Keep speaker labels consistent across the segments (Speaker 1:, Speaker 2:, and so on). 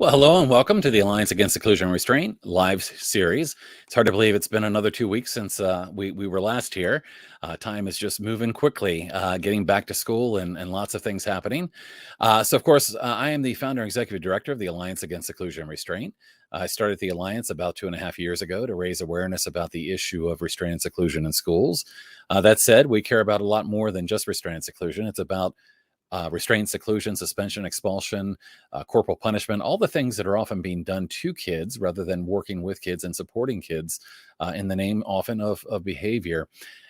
Speaker 1: Well, hello and welcome to the Alliance Against Seclusion and Restraint live series. It's hard to believe it's been another 2 weeks since we were last here. Time is just moving quickly, getting back to school and lots of things happening. So, of course, I am the founder and executive director of the Alliance Against Seclusion and Restraint. I started the Alliance about 2.5 years ago to raise awareness about the issue of restraint and seclusion in schools. That said, we care about a lot more than just restraint and seclusion. It's about restraint, seclusion, suspension, expulsion, corporal punishment, all the things that are often being done to kids rather than working with kids and supporting kids in the name often of behavior.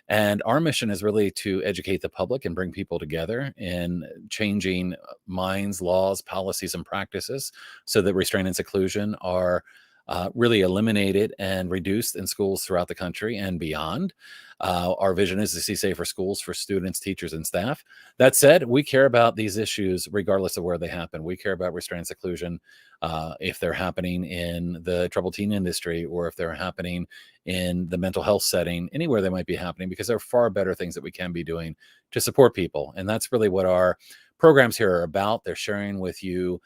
Speaker 1: And our mission is really to educate the public and bring people together in changing minds, laws, policies, and practices so that restraint and seclusion are really eliminated and reduced in schools throughout the country and beyond. Our vision is to see safer schools for students, teachers, and staff. That said, we care about these issues regardless of where they happen. We care about restraint and seclusion if they're happening in the troubled teen industry or if they're happening in the mental health setting, anywhere they might be happening, because there are far better things that we can be doing to support people. And that's really what our programs here are about. They're sharing with you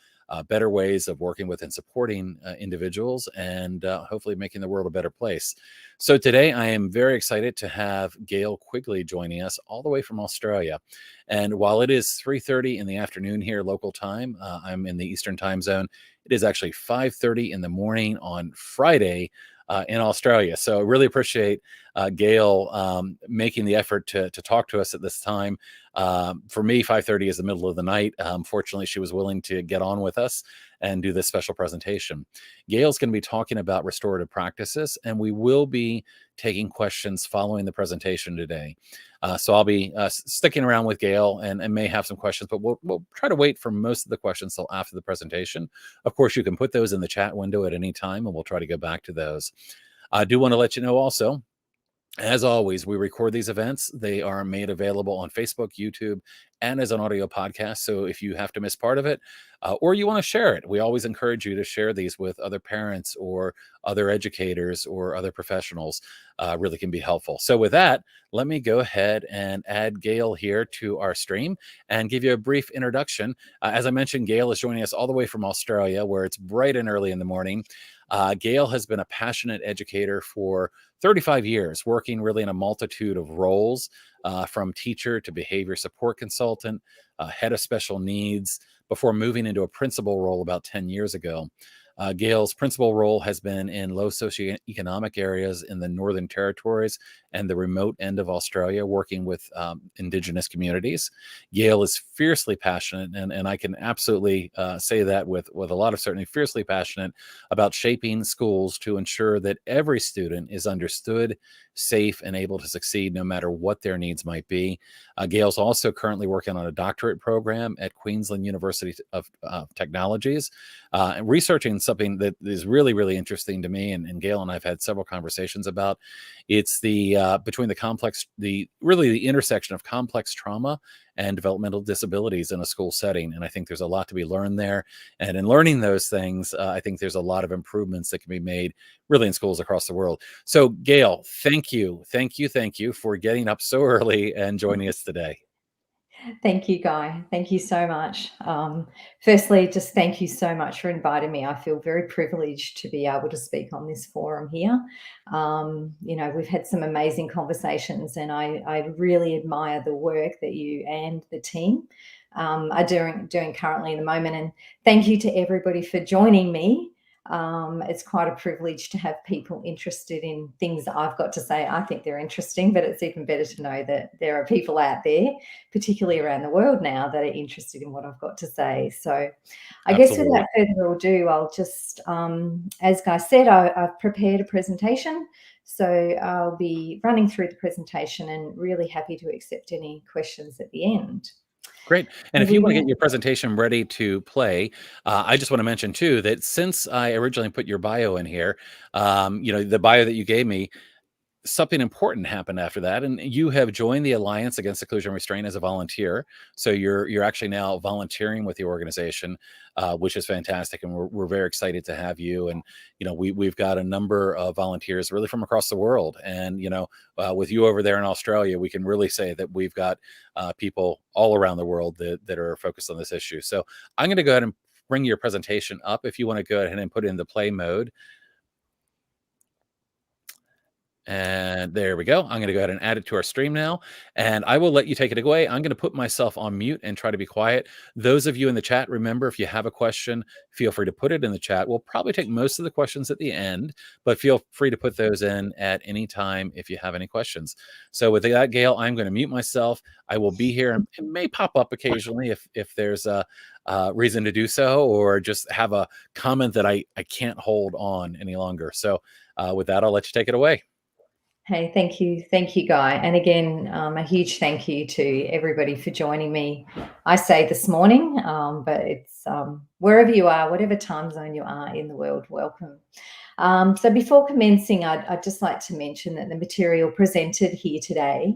Speaker 1: better ways of working with and supporting individuals and hopefully making the world a better place. So today I am very excited to have Gail Quigley joining us all the way from Australia. And while it is 3:30 in the afternoon here local time, I'm in the Eastern time zone. It is actually 5:30 in the morning on Friday in Australia. So I really appreciate Gail making the effort to talk to us at this time. For me, 5:30 is the middle of the night. Fortunately, she was willing to get on with us and do this special presentation. Gail's going to be talking about restorative practices, and we will be taking questions following the presentation today. So I'll be sticking around with Gail and may have some questions, but we'll try to wait for most of the questions till after the presentation. Of course, you can put those in the chat window at any time, and we'll try to go back to those. I do want to let you know also, as always, we record these events. They are made available on Facebook, YouTube, and as an audio podcast. So if you have to miss part of it or you want to share it, we always encourage you to share these with other parents or other educators or other professionals. Really can be helpful. So with that, let me go ahead and add Gail here to our stream and give you a brief introduction. As I mentioned, Gail is joining us all the way from Australia, where it's bright and early in the morning. Gail has been a passionate educator for 35 years, working really in a multitude of roles, from teacher to behavior support consultant, head of special needs, before moving into a principal role about 10 years ago. Gail's principal role has been in low socioeconomic areas in the Northern Territories and the remote end of Australia, working with indigenous communities. Gail is fiercely passionate, and I can absolutely say that with a lot of certainty, fiercely passionate about shaping schools to ensure that every student is understood, safe, and able to succeed no matter what their needs might be. Gail's also currently working on a doctorate program at Queensland University of Technologies, and researching something that is really, really interesting to me. And Gail and I've had several conversations about. It's the between the intersection of complex trauma and developmental disabilities in a school setting. And I think there's a lot to be learned there. And in learning those things, I think there's a lot of improvements that can be made really in schools across the world. So Gail, thank you for getting up so early and joining us today.
Speaker 2: Thank you, Guy. Thank you so much. Firstly, just thank you so much for inviting me. I feel very privileged to be able to speak on this forum here. We've had some amazing conversations, and I really admire the work that you and the team are doing currently in the moment. And thank you to everybody for joining me. It's quite a privilege to have people interested in things that I've got to say. I think they're interesting, but it's even better to know that there are people out there, particularly around the world now, that are interested in what I've got to say. So I guess without further ado, I'll just, as Guy said, I've prepared a presentation. So I'll be running through the presentation and really happy to accept any questions at the end.
Speaker 1: Great. And if you want to get your presentation ready to play, I just want to mention too that since I originally put your bio in here, the bio that you gave me, something important happened after that, and you have joined the Alliance Against Seclusion and Restraint as a volunteer. So you're actually now volunteering with the organization, which is fantastic, and we're very excited to have you. And we've got a number of volunteers really from across the world, and with you over there in Australia, we can really say that we've got people all around the world that are focused on this issue. So I'm going to go ahead and bring your presentation up if you want to go ahead and put it in the play mode. And there we go. I'm going to go ahead and add it to our stream now, and I will let you take it away. I'm going to put myself on mute and try to be quiet. Those of you in the chat, remember, if you have a question, feel free to put it in the chat. We'll probably take most of the questions at the end, but feel free to put those in at any time if you have any questions. So with that, Gail, I'm going to mute myself. I will be here, and it may pop up occasionally if there's a reason to do so, or just have a comment that I can't hold on any longer. So with that, I'll let you take it away.
Speaker 2: Hey, thank you, Guy. And again, a huge thank you to everybody for joining me. I say this morning, but it's wherever you are, whatever time zone you are in the world, welcome. So before commencing, I'd just like to mention that the material presented here today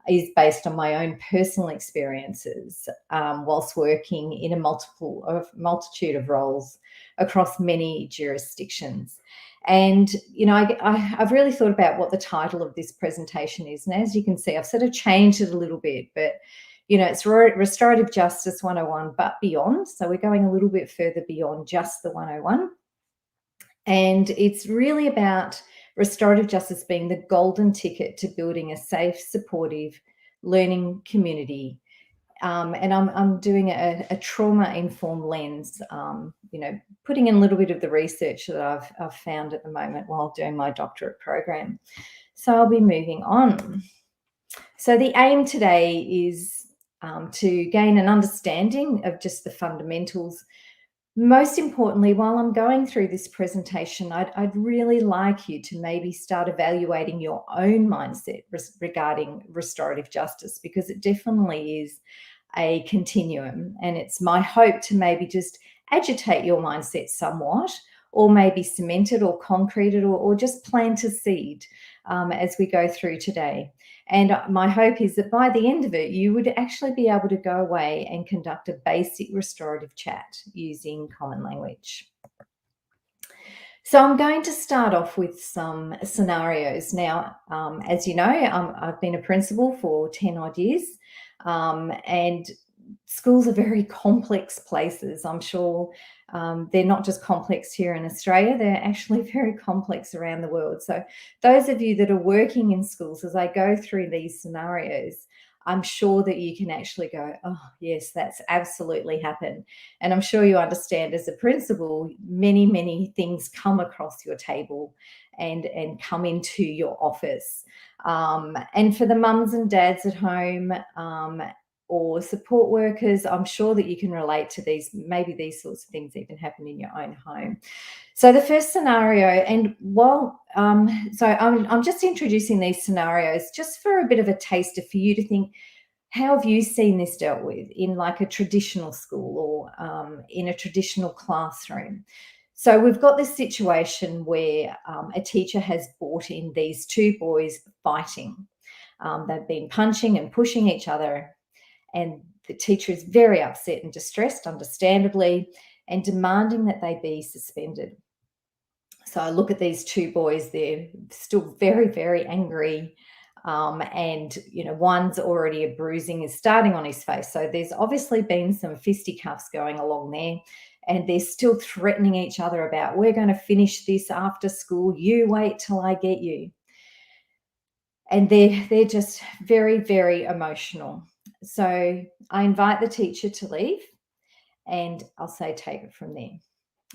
Speaker 2: is based on my own personal experiences whilst working in a multitude of roles across many jurisdictions. And, you know, I've really thought about what the title of this presentation is. And as you can see, I've sort of changed it a little bit, but, you know, it's Restorative Justice 101, but beyond. So we're going a little bit further beyond just the 101. And it's really about restorative justice being the golden ticket to building a safe, supportive learning community. And I'm doing a trauma-informed lens, you know, putting in a little bit of the research that I've found at the moment while doing my doctorate program. So I'll be moving on. So the aim today is to gain an understanding of just the fundamentals. Most importantly, while I'm going through this presentation, I'd really like you to maybe start evaluating your own mindset regarding restorative justice, because it definitely is a continuum, and it's my hope to maybe just agitate your mindset somewhat, or maybe cement it or concrete it, or just plant a seed as we go through today. And my hope is that by the end of it, you would actually be able to go away and conduct a basic restorative chat using common language. So I'm going to start off with some scenarios. Now, as you know, I've been a principal for 10 odd years, and schools are very complex places. I'm sure they're not just complex here in Australia, they're actually very complex around the world. So those of you that are working in schools, as I go through these scenarios, I'm sure that you can actually go, oh, yes, that's absolutely happened. And I'm sure you understand, as a principal, many, many things come across your table and come into your office. And for the mums and dads at home, or support workers, I'm sure that you can relate to these. Maybe these sorts of things even happen in your own home. So the first scenario, and while, so I'm just introducing these scenarios just for a bit of a taster for you to think, how have you seen this dealt with in like a traditional school or in a traditional classroom? So we've got this situation where a teacher has brought in these two boys fighting. They've been punching and pushing each other, and the teacher is very upset and distressed, understandably, and demanding that they be suspended. So I look at these two boys, they're still very, very angry. And, you know, one's already a bruising is starting on his face. So there's obviously been some fisticuffs going along there, and they're still threatening each other about, we're going to finish this after school. You wait till I get you. And they're just very, very emotional. So I invite the teacher to leave, and I'll say, take it from there.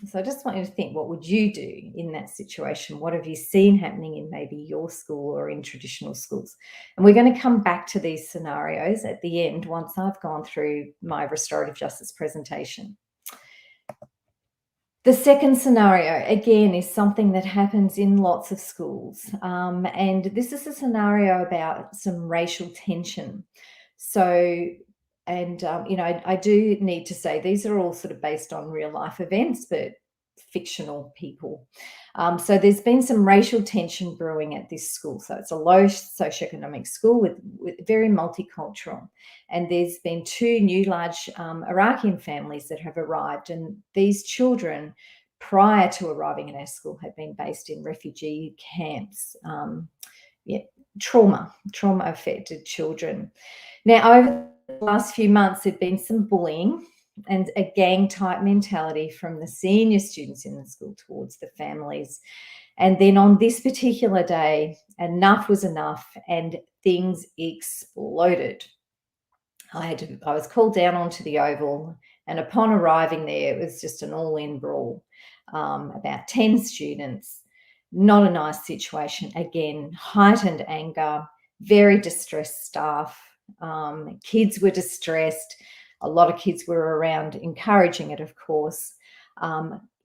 Speaker 2: So I just want you to think, what would you do in that situation? What have you seen happening in maybe your school or in traditional schools? And we're going to come back to these scenarios at the end once I've gone through my restorative justice presentation. The second scenario, again, is something that happens in lots of schools. And this is a scenario about some racial tension. So, and, you know, I do need to say these are all sort of based on real life events, but fictional people. So there's been some racial tension brewing at this school. So it's a low socioeconomic school with very multicultural. And there's been two new large Iraqian families that have arrived. And these children, prior to arriving in our school, had been based in refugee camps. Trauma affected children. Now, over the last few months, there'd been some bullying and a gang type mentality from the senior students in the school towards the families. And then on this particular day, enough was enough and things exploded. I was called down onto the oval, and upon arriving there, it was just an all-in brawl. About 10 students, not a nice situation. Again, heightened anger, very distressed staff. Kids were distressed. A lot of kids were around encouraging it, of course.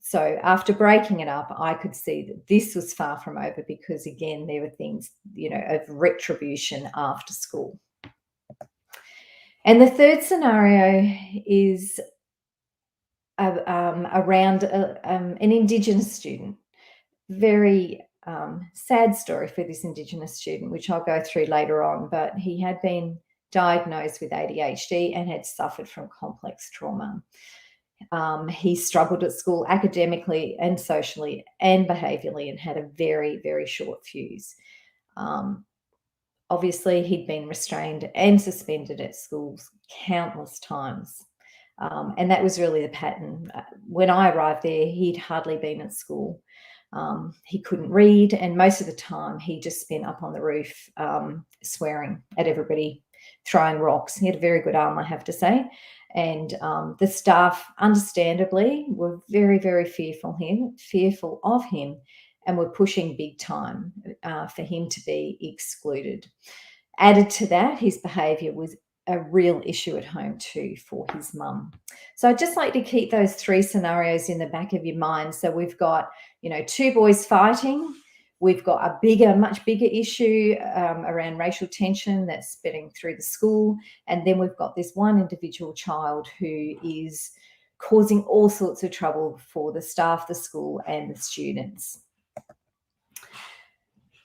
Speaker 2: So after breaking it up, I could see that this was far from over because, again, there were things, of retribution after school. And the third scenario is around an Indigenous student. Very sad story for this Indigenous student, which I'll go through later on, but he had been diagnosed with ADHD and had suffered from complex trauma. He struggled at school academically and socially and behaviourally and had a very, very short fuse. Obviously, he'd been restrained and suspended at schools countless times. And that was really the pattern. When I arrived there, he'd hardly been at school. He couldn't read, and most of the time he just spent up on the roof swearing at everybody, throwing rocks. He had a very good arm, I have to say. And the staff, understandably, were very, very fearful of him, and were pushing big time for him to be excluded. Added to that, his behaviour was a real issue at home too for his mum. So I'd just like to keep those three scenarios in the back of your mind. So we've got, two boys fighting. We've got a much bigger issue around racial tension that's spreading through the school. And then we've got this one individual child who is causing all sorts of trouble for the staff, the school, and the students.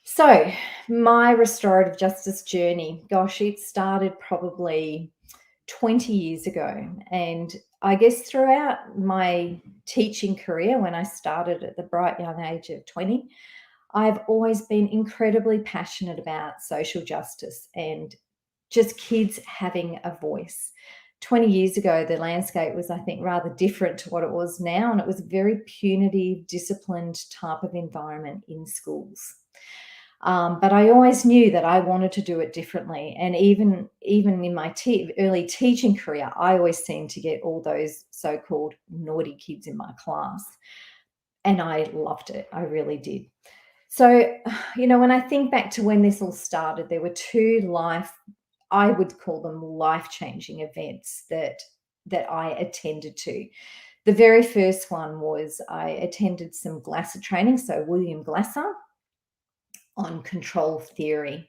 Speaker 2: So my restorative justice journey, gosh, it started probably 20 years ago. And I guess throughout my teaching career, when I started at the bright young age of 20, I've always been incredibly passionate about social justice and just kids having a voice. 20 years ago, the landscape was, I think, rather different to what it was now. And it was a very punitive, disciplined type of environment in schools. But I always knew that I wanted to do it differently. And even in my early teaching career, I always seemed to get all those so-called naughty kids in my class. And I loved it. I really did. So, when I think back to when this all started, there were two I would call them life-changing events that I attended to. The very first one was I attended some Glasser training, so William Glasser, on control theory.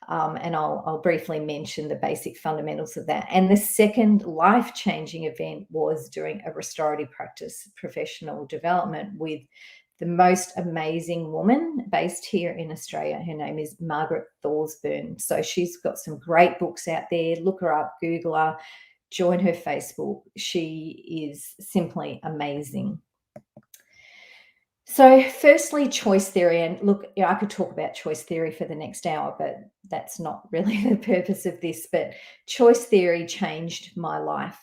Speaker 2: And I'll briefly mention the basic fundamentals of that. And the second life-changing event was doing a restorative practice professional development with the most amazing woman based here in Australia. Her name is Margaret Thorsburn. So she's got some great books out there. Look her up, Google her, join her Facebook. She is simply amazing. So firstly, choice theory. And look, I could talk about choice theory for the next hour, but that's not really the purpose of this. But choice theory changed my life.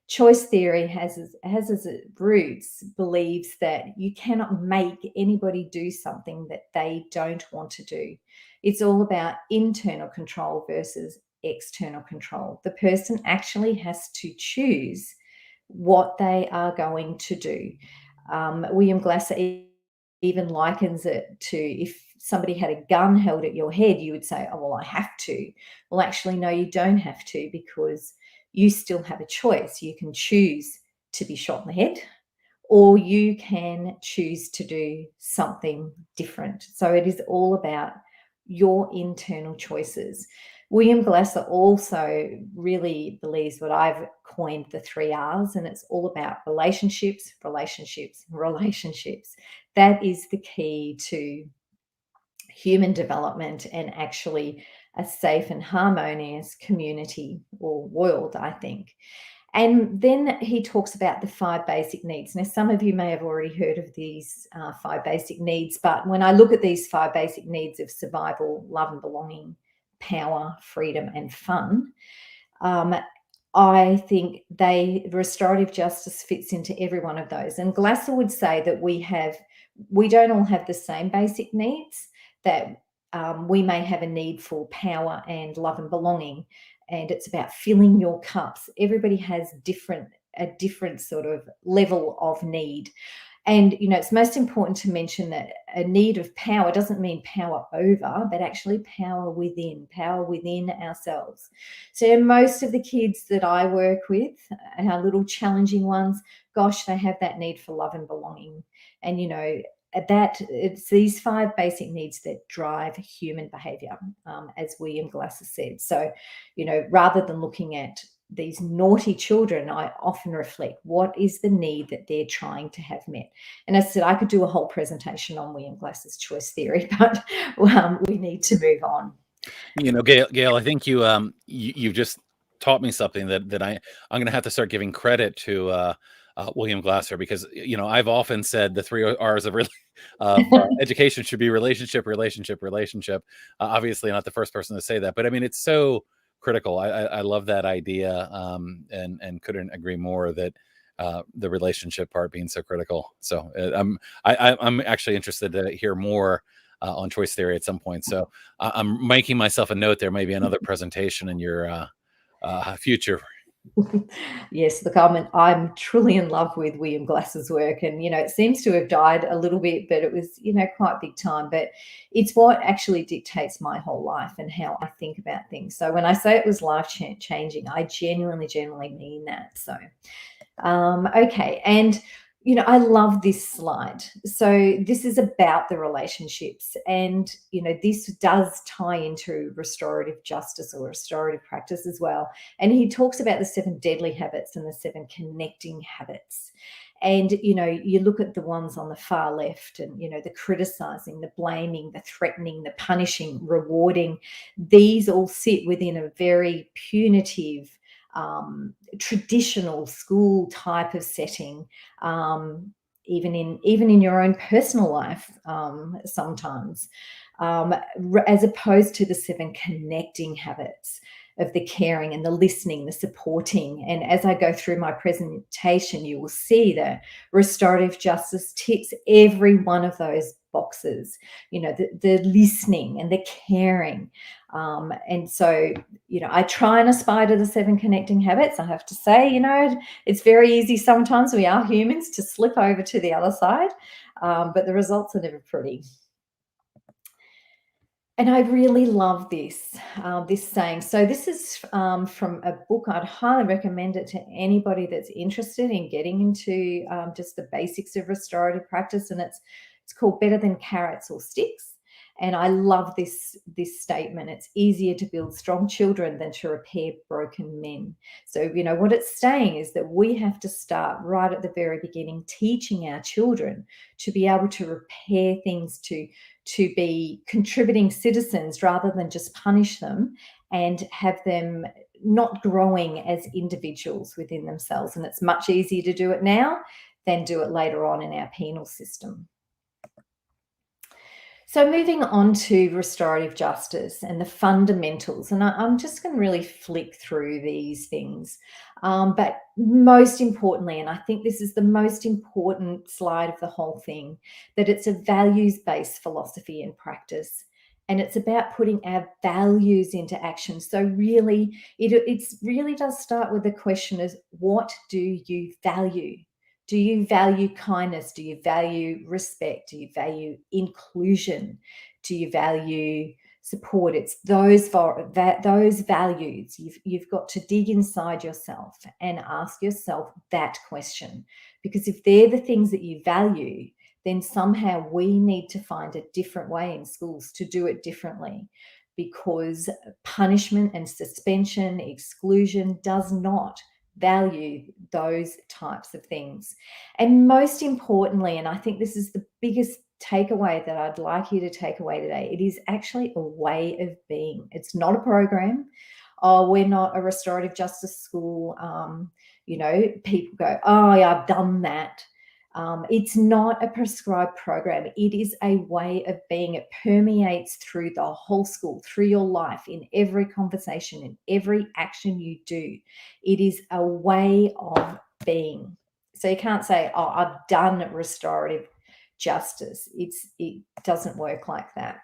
Speaker 2: Choice theory has as its roots, believes that you cannot make anybody do something that they don't want to do. It's all about internal control versus external control. The person actually has to choose what they are going to do. William Glasser even likens it to if somebody had a gun held at your head, you would say, oh, well, I have to. Well, actually, no, you don't have to, because you still have a choice. You can choose to be shot in the head, or you can choose to do something different. So it is all about your internal choices. William Glasser also really believes what I've coined the 3 R's, and it's all about relationships, relationships, relationships. That is the key to human development and actually a safe and harmonious community or world, I think. And then he talks about the 5 basic needs. Now, some of you may have already heard of these 5 basic needs, but when I look at these 5 basic needs of survival, love and belonging, power, freedom, and fun, I think restorative justice fits into every one of those. And Glasser would say that we don't all have the same basic needs, that we may have a need for power and love and belonging, and it's about filling your cups. Everybody has a different sort of level of need. And, it's most important to mention that a need of power doesn't mean power over, but actually power within ourselves. So most of the kids that I work with, our little challenging ones, gosh, they have that need for love and belonging. And, that it's these 5 basic needs that drive human behavior, as William Glasser said. So, rather than looking at these naughty children, I often reflect, what is the need that they're trying to have met? And as I said, I could do a whole presentation on William Glasser's choice theory, but we need to move on.
Speaker 1: Gail, I think you've just taught me something that I'm going to have to start giving credit to William Glasser, because I've often said the 3 R's of education should be relationship, relationship, relationship. Obviously, not the first person to say that, but I mean, it's so critical. I love that idea, and couldn't agree more that the relationship part being so critical. So I'm actually interested to hear more on choice theory at some point. So I'm making myself a note. There may be another presentation in your future.
Speaker 2: Yes, look, I'm truly in love with William Glasser's work, and it seems to have died a little bit, but it was quite big time. But it's what actually dictates my whole life and how I think about things. So when I say it was life changing, I genuinely mean that. So okay, and I love this slide. So this is about the relationships, and this does tie into restorative justice or restorative practice as well. And he talks about the 7 deadly habits and the 7 connecting habits. And you look at the ones on the far left, and the criticizing, the blaming, the threatening, the punishing, rewarding, these all sit within a very punitive, traditional school type of setting, even in your own personal life, sometimes, as opposed to the 7 connecting habits of the caring and the listening, the supporting. And as I go through my presentation, you will see that restorative justice ticks every one of those boxes, the listening and the caring. And so, I try and aspire to the 7 connecting habits. I have to say, it's very easy sometimes, we are humans, to slip over to the other side, but the results are never pretty. And I really love this saying. So this is from a book. I'd highly recommend it to anybody that's interested in getting into just the basics of restorative practice. And it's called Better Than Carrots or Sticks. And I love this statement. It's easier to build strong children than to repair broken men. So, what it's saying is that we have to start right at the very beginning, teaching our children to be able to repair things, to be contributing citizens rather than just punish them, and have them not growing as individuals within themselves. And it's much easier to do it now than do it later on in our penal system. So moving on to restorative justice and the fundamentals, and I'm just going to really flick through these things. But most importantly, and I think this is the most important slide of the whole thing, that it's a values-based philosophy and practice. And it's about putting our values into action. So really, it really does start with the question of, what do you value? Do you value kindness? Do you value respect? Do you value inclusion? Do you value support? It's those values. You've got to dig inside yourself and ask yourself that question. Because if they're the things that you value, then somehow we need to find a different way in schools to do it differently. Because punishment and suspension, exclusion does not value those types of things. And most importantly, and I think this is the biggest takeaway that I'd like you to take away today, it is actually a way of being. It's not a program. Oh, we're not a restorative justice school. People go, oh, yeah, I've done that. It's not a prescribed program. It is a way of being. It permeates through the whole school, through your life, in every conversation, in every action you do. It is a way of being. So you can't say, oh, I've done restorative justice. It doesn't work like that.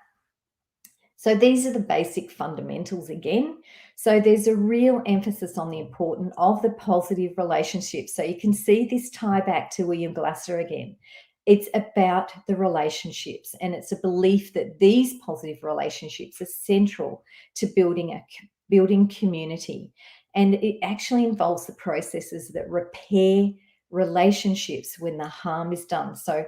Speaker 2: So these are the basic fundamentals again. So there's a real emphasis on the importance of the positive relationships. So you can see this tie back to William Glasser again. It's about the relationships, and it's a belief that these positive relationships are central to building community. And it actually involves the processes that repair relationships when the harm is done. So,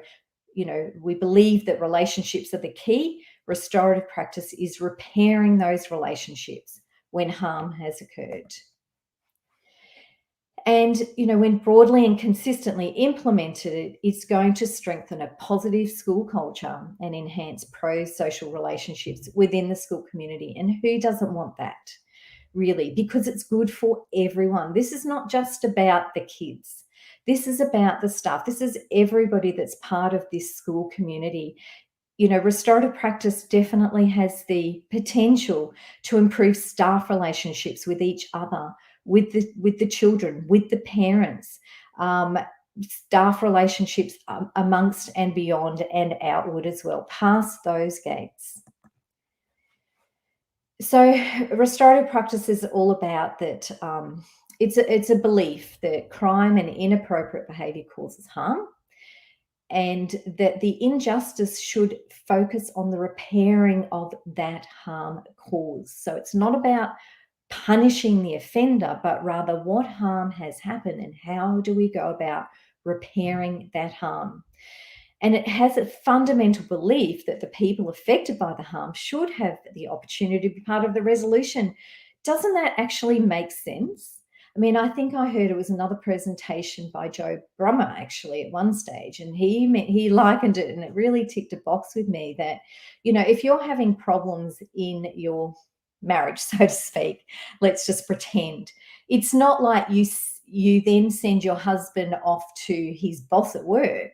Speaker 2: we believe that relationships are the key. Restorative practice is repairing those relationships when harm has occurred. And, when broadly and consistently implemented, it's going to strengthen a positive school culture and enhance pro-social relationships within the school community. And who doesn't want that, really? Because it's good for everyone. This is not just about the kids. This is about the staff. This is everybody that's part of this school community. Restorative practice definitely has the potential to improve staff relationships with each other, with the children, with the parents, staff relationships amongst and beyond and outward as well, past those gates. So restorative practice is all about that. It's a belief that crime and inappropriate behaviour causes harm, and that the injustice should focus on the repairing of that harm caused. So it's not about punishing the offender, but rather what harm has happened and how do we go about repairing that harm. And it has a fundamental belief that the people affected by the harm should have the opportunity to be part of the resolution. Doesn't that actually make sense? I mean, I think I heard it was another presentation by Joe Brummer actually at one stage, and he likened it, and it really ticked a box with me that, if you're having problems in your marriage, so to speak, let's just pretend, it's not like you then send your husband off to his boss at work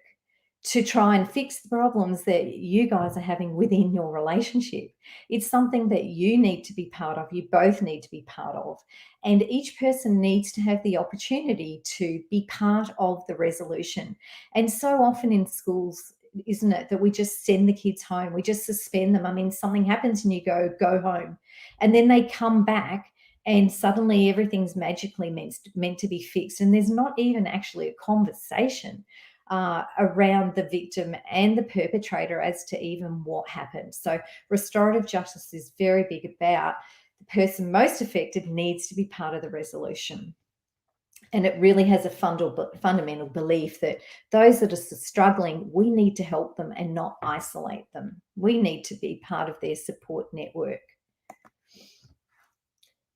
Speaker 2: to try and fix the problems that you guys are having within your relationship. It's something that you need to be part of. You both need to be part of. And each person needs to have the opportunity to be part of the resolution. And so often in schools, isn't it, that we just send the kids home, we just suspend them. I mean, something happens and you go home. And then they come back and suddenly everything's magically meant to be fixed. And there's not even actually a conversation around the victim and the perpetrator as to even what happened. So restorative justice is very big about the person most affected needs to be part of the resolution. And it really has a fundamental belief that those that are struggling, we need to help them and not isolate them. We need to be part of their support network.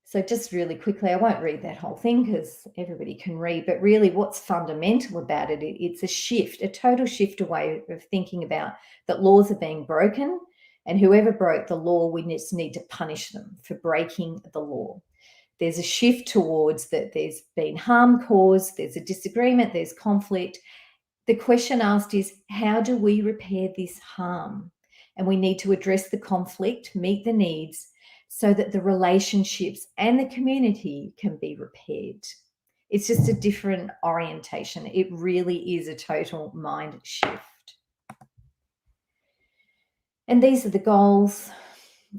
Speaker 2: So just really quickly, I won't read that whole thing because everybody can read, but really what's fundamental about it, it's a shift, a total shift away of thinking about that laws are being broken, and whoever broke the law, we just need to punish them for breaking the law. There's a shift towards that there's been harm caused, there's a disagreement, there's conflict. The question asked is, how do we repair this harm? And we need to address the conflict, meet the needs, so that the relationships and the community can be repaired. It's just a different orientation. It really is a total mind shift. And these are the goals.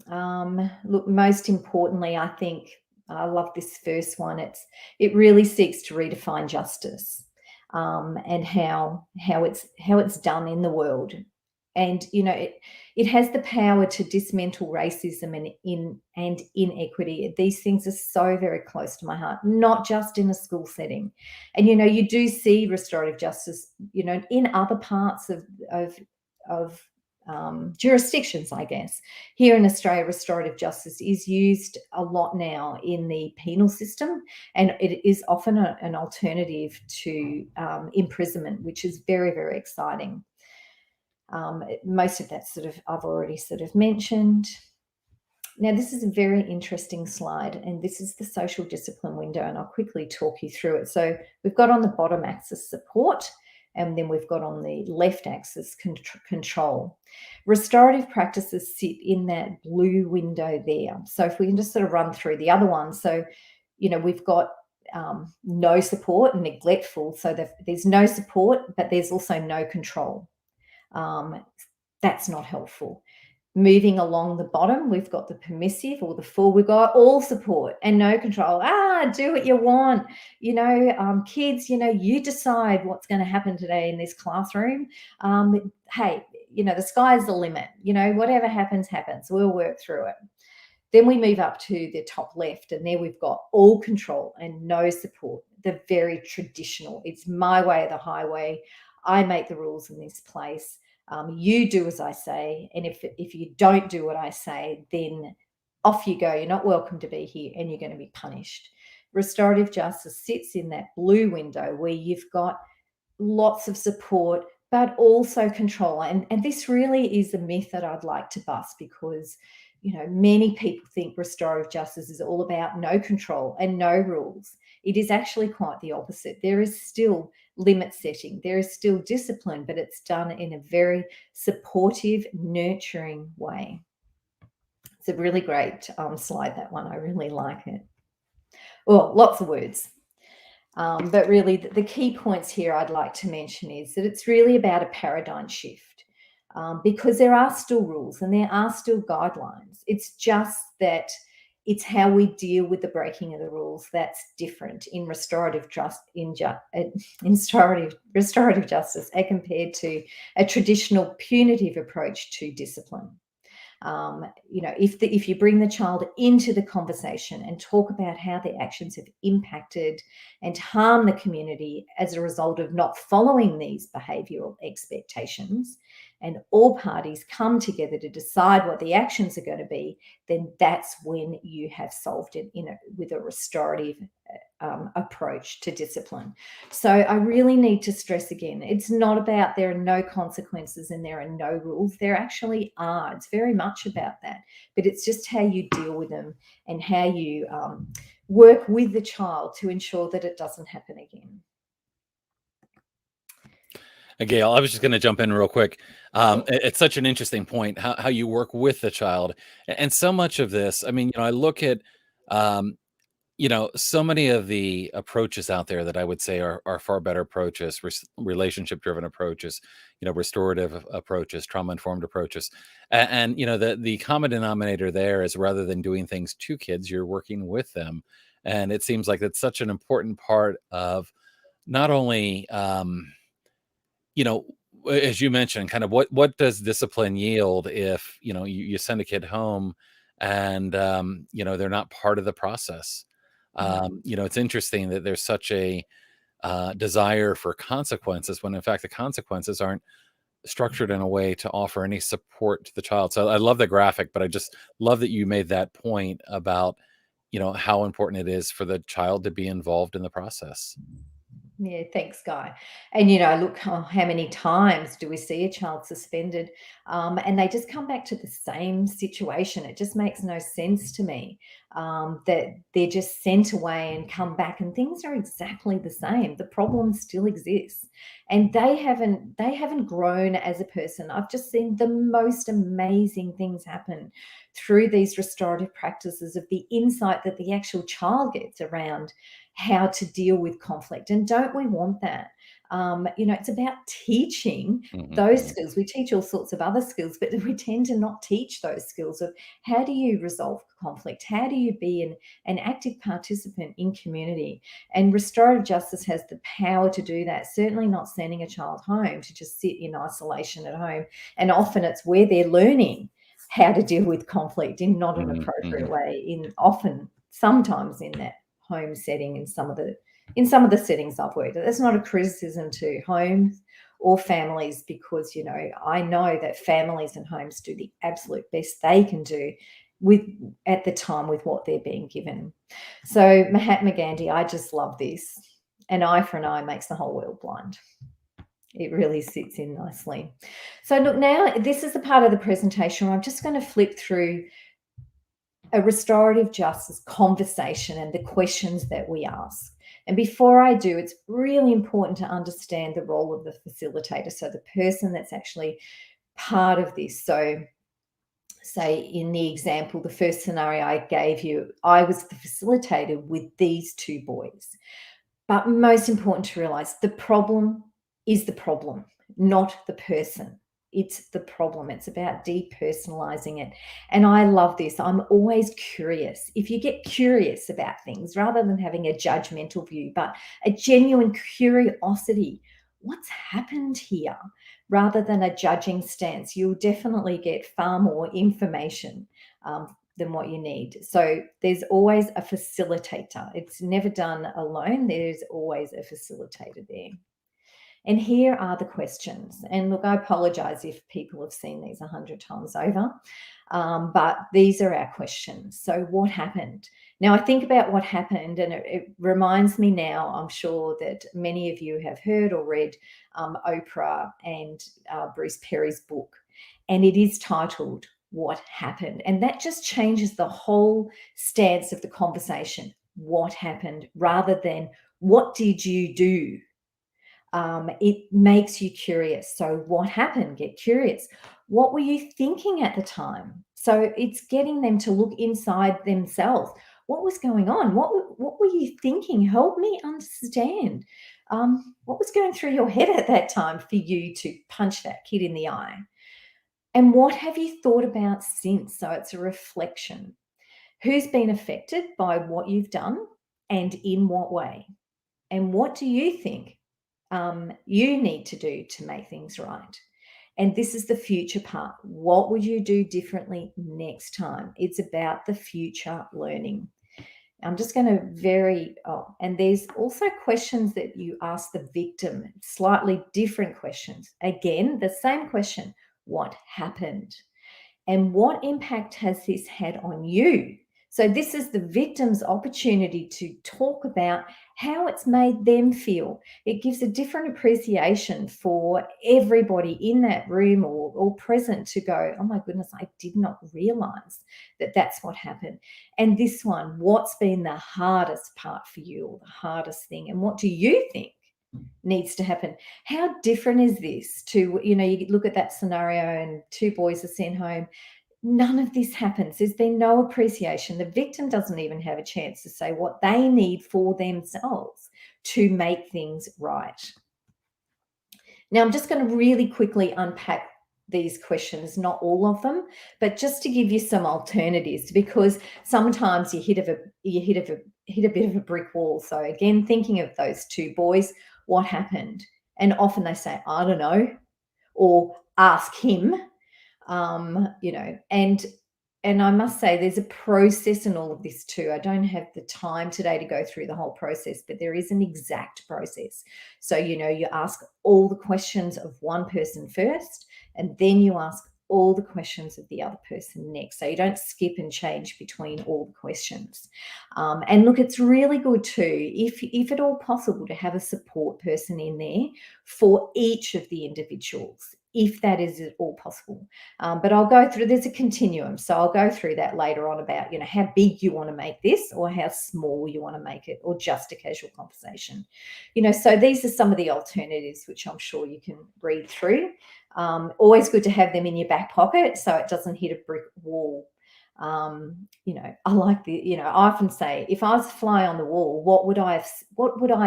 Speaker 2: Look, most importantly, I think, I love this first one. It really seeks to redefine justice and how it's done in the world. And it has the power to dismantle racism and inequity. These things are so very close to my heart, not just in a school setting. And you do see restorative justice, in other parts of jurisdictions, I guess. Here in Australia, restorative justice is used a lot now in the penal system, and it is often an alternative to imprisonment, which is very, very exciting. Most of that I've already mentioned. Now, this is a very interesting slide, and this is the social discipline window, and I'll quickly talk you through it. So we've got on the bottom axis support, And then we've got on the left axis control. Restorative practices sit in that blue window there. So if we can just sort of run through the other ones. So, we've got no support and neglectful. So there's no support, but there's also no control. That's not helpful. Moving along the bottom, we've got the permissive or the full. We've got all support and no control. Do what you want. Kids, you decide what's going to happen today in this classroom. Hey, the sky's the limit. Whatever happens, happens. We'll work through it. Then we move up to the top left, and there we've got all control and no support. The very traditional. It's my way or the highway. I make the rules in this place. You do as I say, and if you don't do what I say, then off you go. You're not welcome to be here, and you're going to be punished. Restorative justice sits in that blue window where you've got lots of support, but also control. And this really is a myth that I'd like to bust, because many people think restorative justice is all about no control and no rules. It is actually quite the opposite. There is still limit setting, there is still discipline, but it's done in a very supportive, nurturing way. It's a really great slide, that one. I really like it. Well, lots of words. But really, the key points here I'd like to mention is that it's really about a paradigm shift, because there are still rules and there are still guidelines. It's just that it's how we deal with the breaking of the rules that's different in restorative justice as compared to a traditional punitive approach to discipline. If you bring the child into the conversation and talk about how their actions have impacted and harmed the community as a result of not following these behavioural expectations, and all parties come together to decide what the actions are going to be, then that's when you have solved it with a restorative approach to discipline. So I really need to stress again, it's not about there are no consequences and there are no rules. There actually are. It's very much about that. But it's just how you deal with them and how you work with the child to ensure that it doesn't happen again.
Speaker 1: Gail, I was just going to jump in real quick. It's such an interesting point, how you work with the child. And so much of this, I mean, I look at, so many of the approaches out there that I would say are far better approaches, relationship-driven approaches, restorative approaches, trauma-informed approaches. And the common denominator there is, rather than doing things to kids, you're working with them. And it seems like that's such an important part of not only, as you mentioned, kind of what does discipline yield if, you send a kid home and, they're not part of the process. It's interesting that there's such a desire for consequences when in fact the consequences aren't structured in a way to offer any support to the child. So I love the graphic, but I just love that you made that point about, how important it is for the child to be involved in the process.
Speaker 2: Yeah, thanks, Guy. And, look, how many times do we see a child suspended and they just come back to the same situation? It just makes no sense to me that they're just sent away and come back and things are exactly the same. The problem still exists and they haven't grown as a person. I've just seen the most amazing things happen through these restorative practices, of the insight that the actual child gets around how to deal with conflict. And don't we want that? It's about teaching those skills. We teach all sorts of other skills, but we tend to not teach those skills of how do you resolve conflict? How do you be an active participant in community? And restorative justice has the power to do that. Certainly not sending a child home to just sit in isolation at home. And often it's where they're learning how to deal with conflict in not an appropriate way, sometimes in that home setting, in some of the settings I've worked. That's not a criticism to homes or families, because I know that families and homes do the absolute best they can do at the time with what they're being given. So Mahatma Gandhi, I just love this. An eye for an eye makes the whole world blind. It really sits in nicely. So look, now this is the part of the presentation where I'm just going to flip through a restorative justice conversation and the questions that we ask. And before I do, it's really important to understand the role of the facilitator, so the person that's actually part of this. So say in the example, the first scenario I gave you, I was the facilitator with these two boys. But most important to realize, the problem is the problem, not the person. It's the problem. It's about depersonalizing it. And I love this. I'm always curious. If you get curious about things rather than having a judgmental view, but a genuine curiosity, what's happened here, rather than a judging stance, you'll definitely get far more information than what you need. So there's always a facilitator. It's never done alone. There's always a facilitator there. And here are the questions. And look, I apologize if people have seen these 100 times over, but these are our questions. So what happened? Now, I think about what happened, and it reminds me now, I'm sure that many of you have heard or read Oprah and Bruce Perry's book, and it is titled What Happened? And that just changes the whole stance of the conversation. What happened, rather than what did you do? It makes you curious. So what happened? Get curious. What were you thinking at the time? So it's getting them to look inside themselves. What was going on? What were you thinking? Help me understand. What was going through your head at that time for you to punch that kid in the eye? And what have you thought about since? So it's a reflection. Who's been affected by what you've done, and in what way? And what do you think you need to do to make things right? And this is the future part. What would you do differently next time? It's about the future learning. I'm just going to and there's also questions that you ask the victim, slightly different questions. Again, the same question, what happened? And what impact has this had on you? So this is the victim's opportunity to talk about how it's made them feel. It gives a different appreciation for everybody in that room or present to go, oh my goodness, I did not realize that that's what happened. And this one, what's been the hardest part for you, or the hardest thing? And what do you think needs to happen? How different is this to, you look at that scenario and two boys are sent home. None of this happens. There's been no appreciation. The victim doesn't even have a chance to say what they need for themselves to make things right. Now, I'm just going to really quickly unpack these questions, not all of them, but just to give you some alternatives, because sometimes you hit a bit of a brick wall. So again, thinking of those two boys, what happened? And often they say, I don't know, or ask him. And I must say there's a process in all of this too. I don't have the time today to go through the whole process, but there is an exact process. So, you ask all the questions of one person first, and then you ask all the questions of the other person next. So you don't skip and change between all the questions. And look, it's really good too, if at all possible, to have a support person in there for each of the individuals, if that is at all possible. But I'll go through, there's a continuum. So I'll go through that later on about, how big you want to make this, or how small you want to make it, or just a casual conversation. So these are some of the alternatives, which I'm sure you can read through. Always good to have them in your back pocket so it doesn't hit a brick wall. I like I often say, if I was a fly on the wall, what would I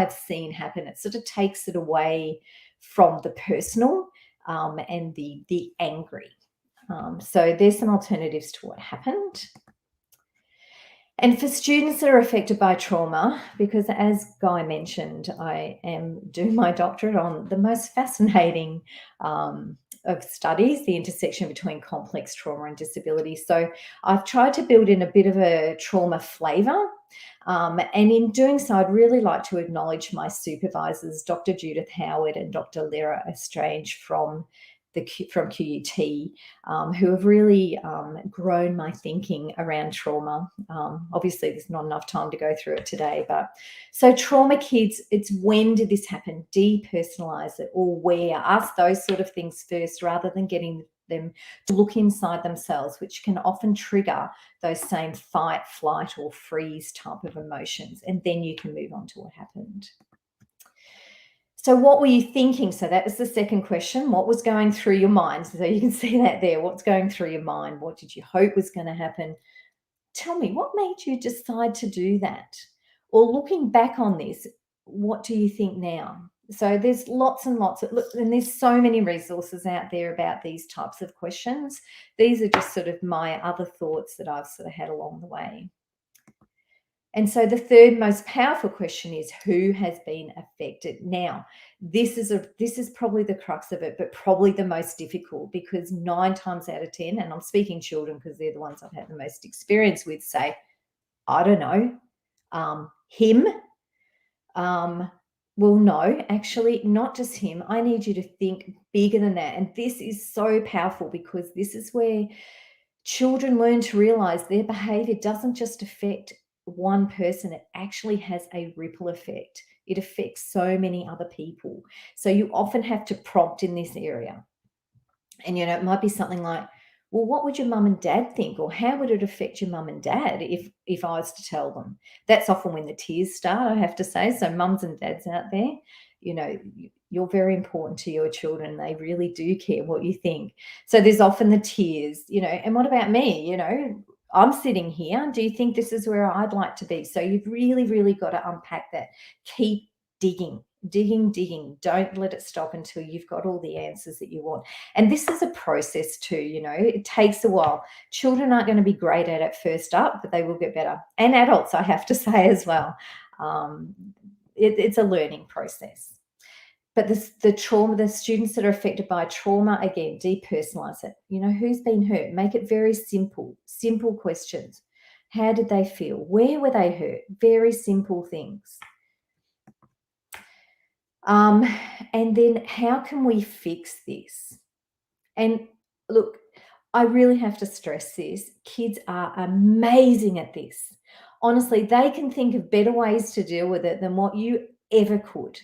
Speaker 2: have seen happen? It sort of takes it away from the personal and the angry. So there's some alternatives to what happened. And for students that are affected by trauma, because as Guy mentioned, I am doing my doctorate on the most fascinating of studies, the intersection between complex trauma and disability. So I've tried to build in a bit of a trauma flavour. And in doing so, I'd really like to acknowledge my supervisors, Dr. Judith Howard and Dr. Lyra Estrange from QUT, who have really grown my thinking around trauma. Obviously, there's not enough time to go through it today, but so trauma kids, it's when did this happen? Depersonalize it, or where? Ask those sort of things first, rather than getting them to look inside themselves, which can often trigger those same fight, flight, or freeze type of emotions. And then you can move on to what happened. So what were you thinking? So that was the second question. What was going through your mind? So you can see that there. What's going through your mind? What did you hope was going to happen? Tell me, what made you decide to do that? Or looking back on this, what do you think now? So there's lots and lots of, and there's so many resources out there about these types of questions. These are just sort of my other thoughts that I've sort of had along the way. And so the third most powerful question is, who has been affected? Now, this is probably the crux of it, but probably the most difficult, because 9 times out of 10, and I'm speaking children because they're the ones I've had the most experience with, say, I don't know, him. Well, no, actually, not just him. I need you to think bigger than that. And this is so powerful, because this is where children learn to realize their behavior doesn't just affect one person, it actually has a ripple effect. It affects so many other people. So you often have to prompt in this area. And, it might be something like, well, what would your mum and dad think? Or how would it affect your mum and dad if I was to tell them? That's often when the tears start, I have to say. So mums and dads out there, you're very important to your children. They really do care what you think. So there's often the tears, and what about me? I'm sitting here. Do you think this is where I'd like to be? So you've really, really got to unpack that. Keep digging. Don't let it stop until you've got all the answers that you want. And this is a process too, it takes a while. Children aren't going to be great at it first up, but they will get better. And adults, I have to say as well. It's a learning process. But the trauma, the students that are affected by trauma, again, depersonalize it. Who's been hurt? Make it very simple questions. How did they feel? Where were they hurt? Very simple things. And then how can we fix this? And look, I really have to stress this. Kids are amazing at this. Honestly, they can think of better ways to deal with it than what you ever could.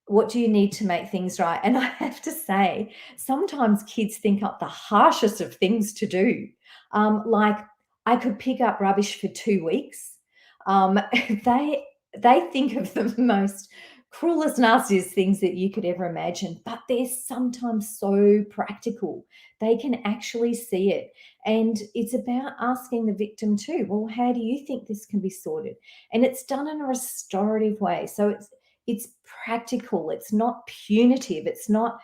Speaker 2: What do you need to make things right? And I have to say, sometimes kids think up the harshest of things to do. Like, I could pick up rubbish for 2 weeks. They think of the most cruelest, nastiest things that you could ever imagine, but they're sometimes so practical. They can actually see it. And it's about asking the victim too, well, how do you think this can be sorted? And it's done in a restorative way. So it's practical. It's not punitive. It's not,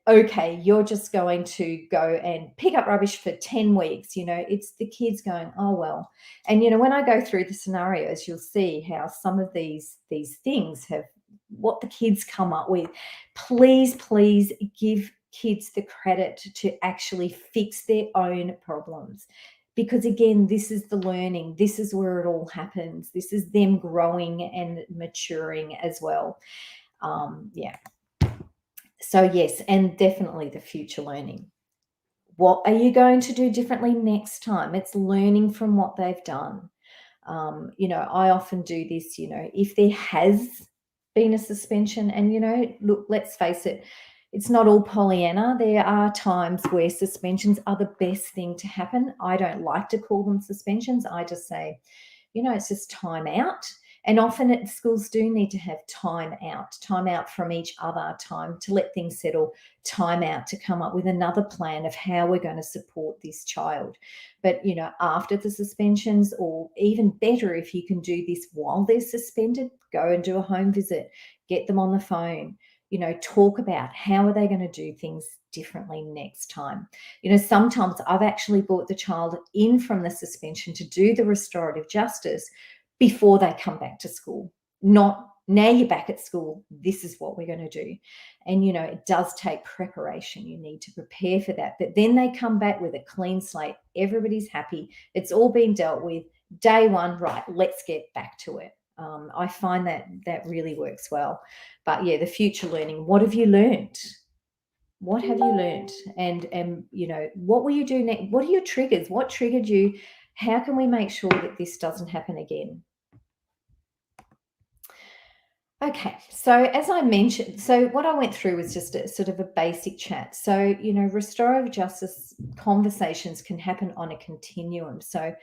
Speaker 2: okay, you're just going to go and pick up rubbish for 10 weeks. It's the kids going, oh, well. And, when I go through the scenarios, you'll see how some of these things have what the kids come up with. Please give kids the credit to actually fix their own problems. Because again, this is the learning. This is where it all happens. This is them growing and maturing as well. So yes, and definitely the future learning. What are you going to do differently next time? It's learning from what they've done. I often do this, if there has been a suspension, and, look, let's face it, it's not all Pollyanna. There are times where suspensions are the best thing to happen. I don't like to call them suspensions. I just say, it's just time out. And often schools do need to have time out from each other, time to let things settle, time out to come up with another plan of how we're going to support this child. But, after the suspensions, or even better, if you can do this while they're suspended, go and do a home visit, get them on the phone, talk about how are they going to do things differently next time. Sometimes I've actually brought the child in from the suspension to do the restorative justice before they come back to school. Not, now you're back at school, this is what we're going to do. And, it does take preparation. You need to prepare for that. But then they come back with a clean slate. Everybody's happy. It's all been dealt with. Day one, right, let's get back to it. I find that really works well. But yeah, the future learning, what have you learned? What have you learned? And what will you do next? What are your triggers? What triggered you? How can we make sure that this doesn't happen again? Okay, so as I mentioned, so what I went through was just a sort of a basic chat. So, restorative justice conversations can happen on a continuum. So,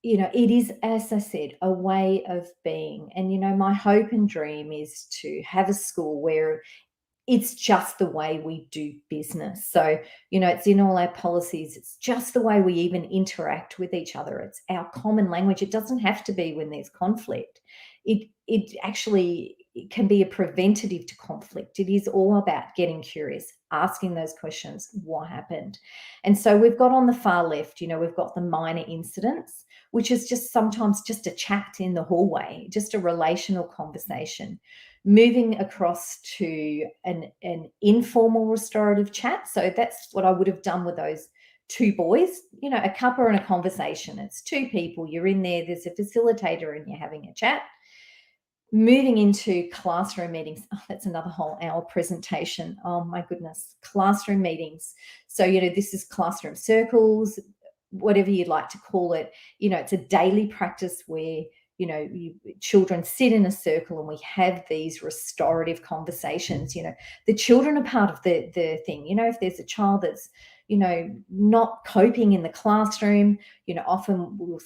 Speaker 2: it is, as I said, a way of being. And, my hope and dream is to have a school where it's just the way we do business. So, it's in all our policies. It's just the way we even interact with each other. It's our common language. It doesn't have to be when there's conflict. It actually it can be a preventative to conflict. It is all about getting curious, asking those questions, what happened? And so we've got on the far left, we've got the minor incidents, which is just sometimes just a chat in the hallway, just a relational conversation. Moving across to an informal restorative chat. So that's what I would have done with those two boys, a cuppa and a conversation. It's two people, you're in there, there's a facilitator and you're having a chat. Moving into classroom meetings. Oh, that's another whole hour presentation. Oh my goodness, classroom meetings. So, this is classroom circles, whatever you'd like to call it. It's a daily practice where children sit in a circle and we have these restorative conversations. The children are part of the thing. If there's a child that's not coping in the classroom, often we'll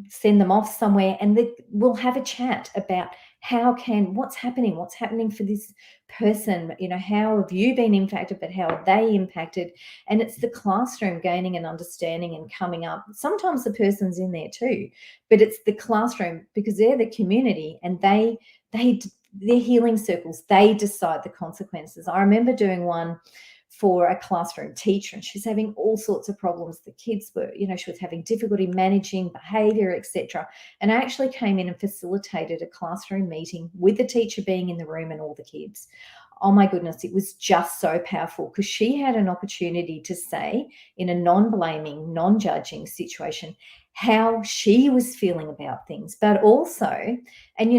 Speaker 2: send them off somewhere and we'll have a chat about what's happening for this person, how have you been impacted, but how are they impacted? And it's the classroom gaining an understanding and coming up. Sometimes the person's in there too, but it's the classroom because they're the community and they're healing circles. They decide the consequences. I remember doing one for a classroom teacher and she's having all sorts of problems. The kids were, she was having difficulty managing behavior, etc. And I actually came in and facilitated a classroom meeting with the teacher being in the room and all the kids. Oh my goodness, it was just so powerful because she had an opportunity to say in a non-blaming, non-judging situation how she was feeling about things, but also, and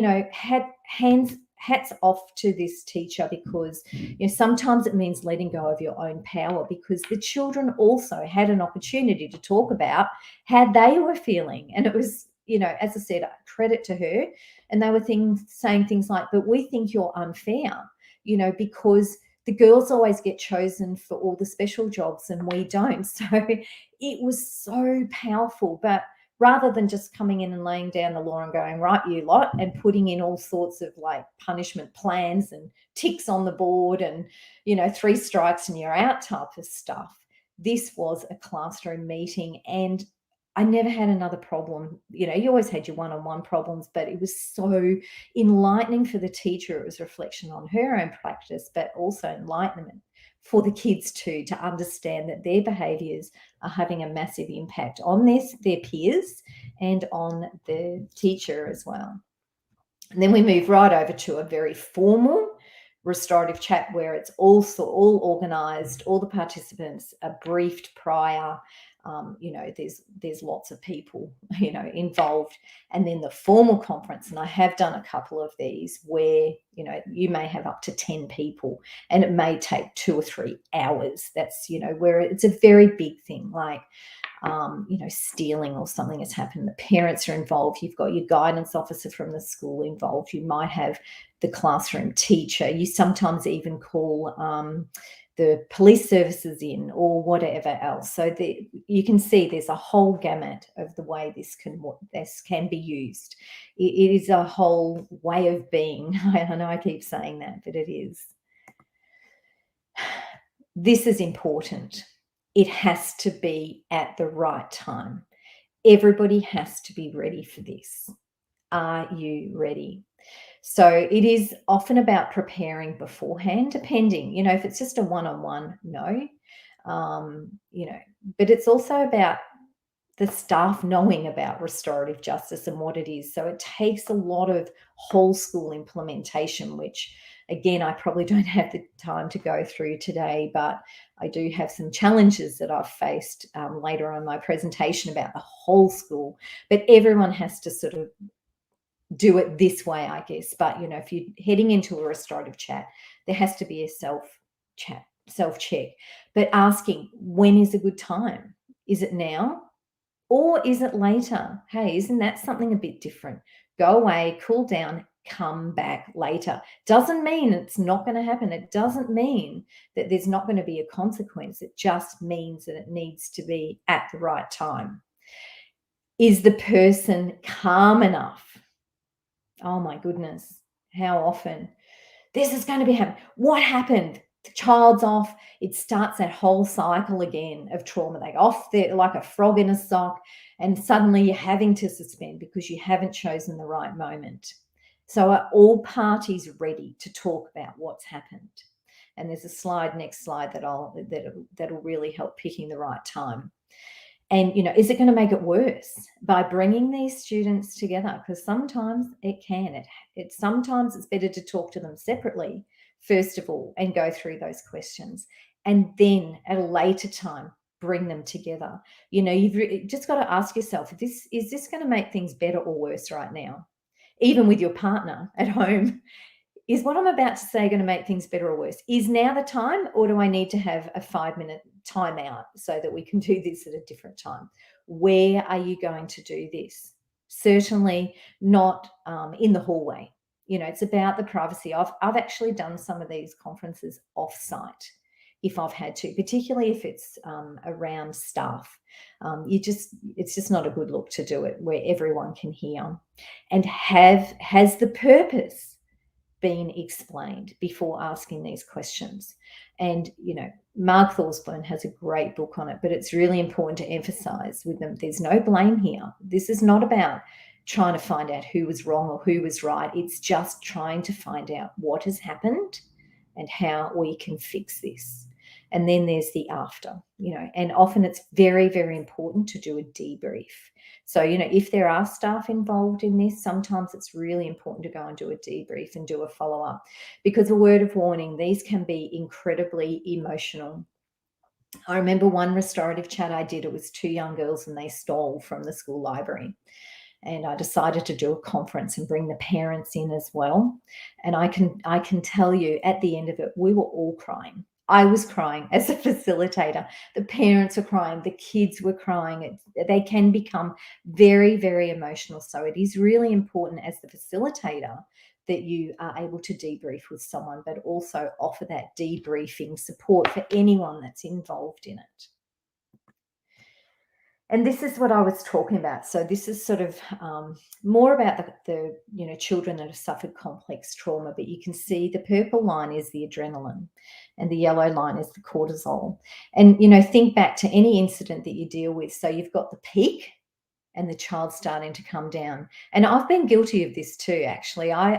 Speaker 2: hats off to this teacher because sometimes it means letting go of your own power because the children also had an opportunity to talk about how they were feeling. And it was, as I said, credit to her. And they were saying things like, but we think you're unfair, because the girls always get chosen for all the special jobs and we don't. So it was so powerful. But rather than just coming in and laying down the law and going, right, you lot, and putting in all sorts of like punishment plans and ticks on the board and, 3 strikes and you're out type of stuff. This was a classroom meeting and I never had another problem. You always had your one-on-one problems, but it was so enlightening for the teacher. It was reflection on her own practice, but also enlightenment for the kids too, to understand that their behaviours are having a massive impact on their peers and on the teacher as well. And then we move right over to a very formal restorative chat where it's also all organised, all the participants are briefed prior. There's lots of people, involved. And then the formal conference, and I have done a couple of these where, you may have up to 10 people and it may take 2 or 3 hours. That's, where it's a very big thing, like, stealing or something has happened. The parents are involved. You've got your guidance officer from the school involved. You might have the classroom teacher. You sometimes even call the police services in or whatever else. So you can see there's a whole gamut of the way this can be used. It is a whole way of being. I know I keep saying that, but it is. This is important. It has to be at the right time. Everybody has to be ready for this. Are you ready? So it is often about preparing beforehand, depending, if it's just a one-on-one, no. But it's also about the staff knowing about restorative justice and what it is. So it takes a lot of whole school implementation, which again, I probably don't have the time to go through today, but I do have some challenges that I've faced later on in my presentation about the whole school. But everyone has to sort of do it this way, I guess. But, if you're heading into a restorative chat, there has to be a self-check. But asking, when is a good time? Is it now? Or is it later? Hey, isn't that something a bit different? Go away, cool down, come back later. Doesn't mean it's not going to happen. It doesn't mean that there's not going to be a consequence. It just means that it needs to be at the right time. Is the person calm enough? Oh my goodness, how often this is going to be happening. What happened? The child's off. It starts that whole cycle again of trauma. They off there like a frog in a sock, and suddenly you're having to suspend because you haven't chosen the right moment. So are all parties ready to talk about what's happened? And there's a slide, next slide, that'll really help picking the right time. And, is it going to make it worse by bringing these students together? Because sometimes it can. Sometimes it's better to talk to them separately, first of all, and go through those questions. And then at a later time, bring them together. You've just got to ask yourself, is this going to make things better or worse right now? Even with your partner at home, is what I'm about to say going to make things better or worse? Is now the time, or do I need to have a 5-minute timeout so that we can do this at a different time? Where are you going to do this? Certainly not in the hallway. It's about the privacy. I've actually done some of these conferences off-site if I've had to, particularly if it's around staff. It's just not a good look to do it where everyone can hear. And has the purpose been explained before asking these questions? And Mark Thorsburn has a great book on it, but it's really important to emphasize with them, there's no blame here. This is not about trying to find out who was wrong or who was right. It's just trying to find out what has happened and how we can fix this. And then there's the after, and often it's very, very important to do a debrief. So, if there are staff involved in this, sometimes it's really important to go and do a debrief and do a follow-up, because a word of warning, these can be incredibly emotional. I remember one restorative chat I did, it was 2 young girls and they stole from the school library. And I decided to do a conference and bring the parents in as well. And I can tell you at the end of it, we were all crying. I was crying as a facilitator. The parents were crying. The kids were crying. They can become very, very emotional. So it is really important as the facilitator that you are able to debrief with someone, but also offer that debriefing support for anyone that's involved in it. And this is what I was talking about. So this is sort of more about the children that have suffered complex trauma, but you can see the purple line is the adrenaline and the yellow line is the cortisol. And, think back to any incident that you deal with. So you've got the peak and the child starting to come down. And I've been guilty of this too, actually. I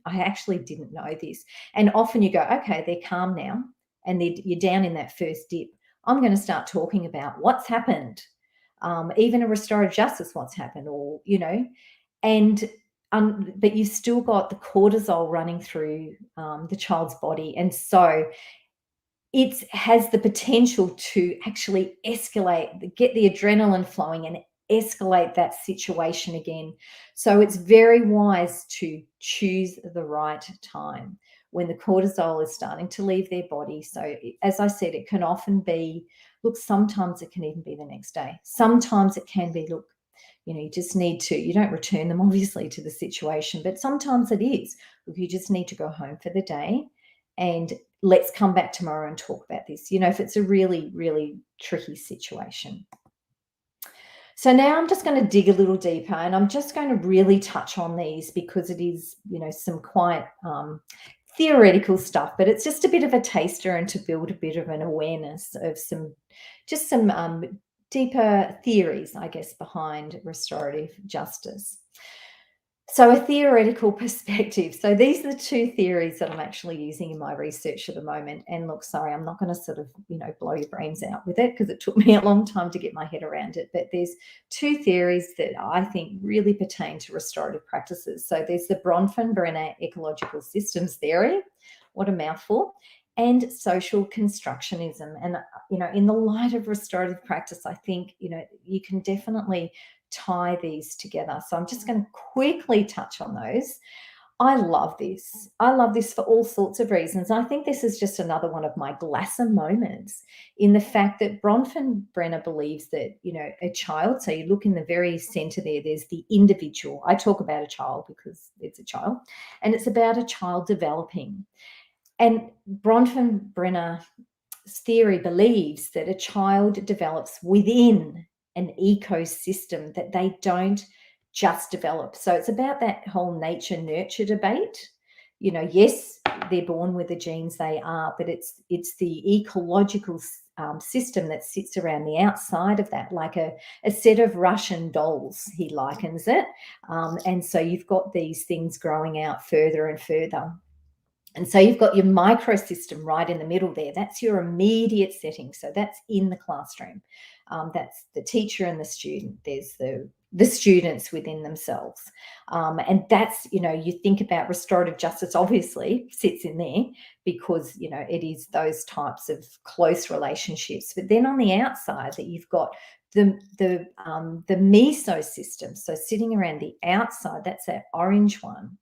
Speaker 2: actually didn't know this. And often you go, okay, they're calm now, and you're down in that first dip. I'm going to start talking about what's happened. Even a restorative justice, what's happened, or, and but you've still got the cortisol running through the child's body. And so it has the potential to actually escalate, get the adrenaline flowing and escalate that situation again. So it's very wise to choose the right time when the cortisol is starting to leave their body. So as I said, it can often be, look, sometimes it can even be the next day. Sometimes it can be, look, you just need to, you don't return them obviously to the situation, but sometimes it is, look, you just need to go home for the day and let's come back tomorrow and talk about this, if it's a really, really tricky situation. So now I'm just going to dig a little deeper, and I'm just going to really touch on these because it is, some quite theoretical stuff, but it's just a bit of a taster and to build a bit of an awareness of some deeper theories, I guess, behind restorative justice. So a theoretical perspective. So these are the 2 theories that I'm actually using in my research at the moment. And look, sorry, I'm not going to sort of, blow your brains out with it because it took me a long time to get my head around it. But there's 2 theories that I think really pertain to restorative practices. So there's the Bronfen-Brenner ecological systems theory. What a mouthful. And social constructionism. And, in the light of restorative practice, I think, you can definitely tie these together. So I'm just going to quickly touch on those. I love this. I love this for all sorts of reasons. I think this is just another one of my Glasser moments in the fact that Bronfenbrenner believes that, you know, a child, so you look in the very center there, there's the individual. I talk about a child because it's a child, and it's about a child developing. And Bronfenbrenner's theory believes that a child develops within an ecosystem, that they don't just develop. So it's about that whole nature nurture debate. You know, yes, they're born with the genes they are, but it's the ecological system that sits around the outside of that, like a set of Russian dolls, he likens it. And so you've got these things growing out further and further. And so you've got your microsystem right in the middle there. That's your immediate setting. So that's in the classroom. That's the teacher and the student. There's the students within themselves. And that's, you know, you think about restorative justice obviously sits in there because, you know, it is those types of close relationships. But then on the outside that you've got the meso system, so sitting around the outside, that's that orange one.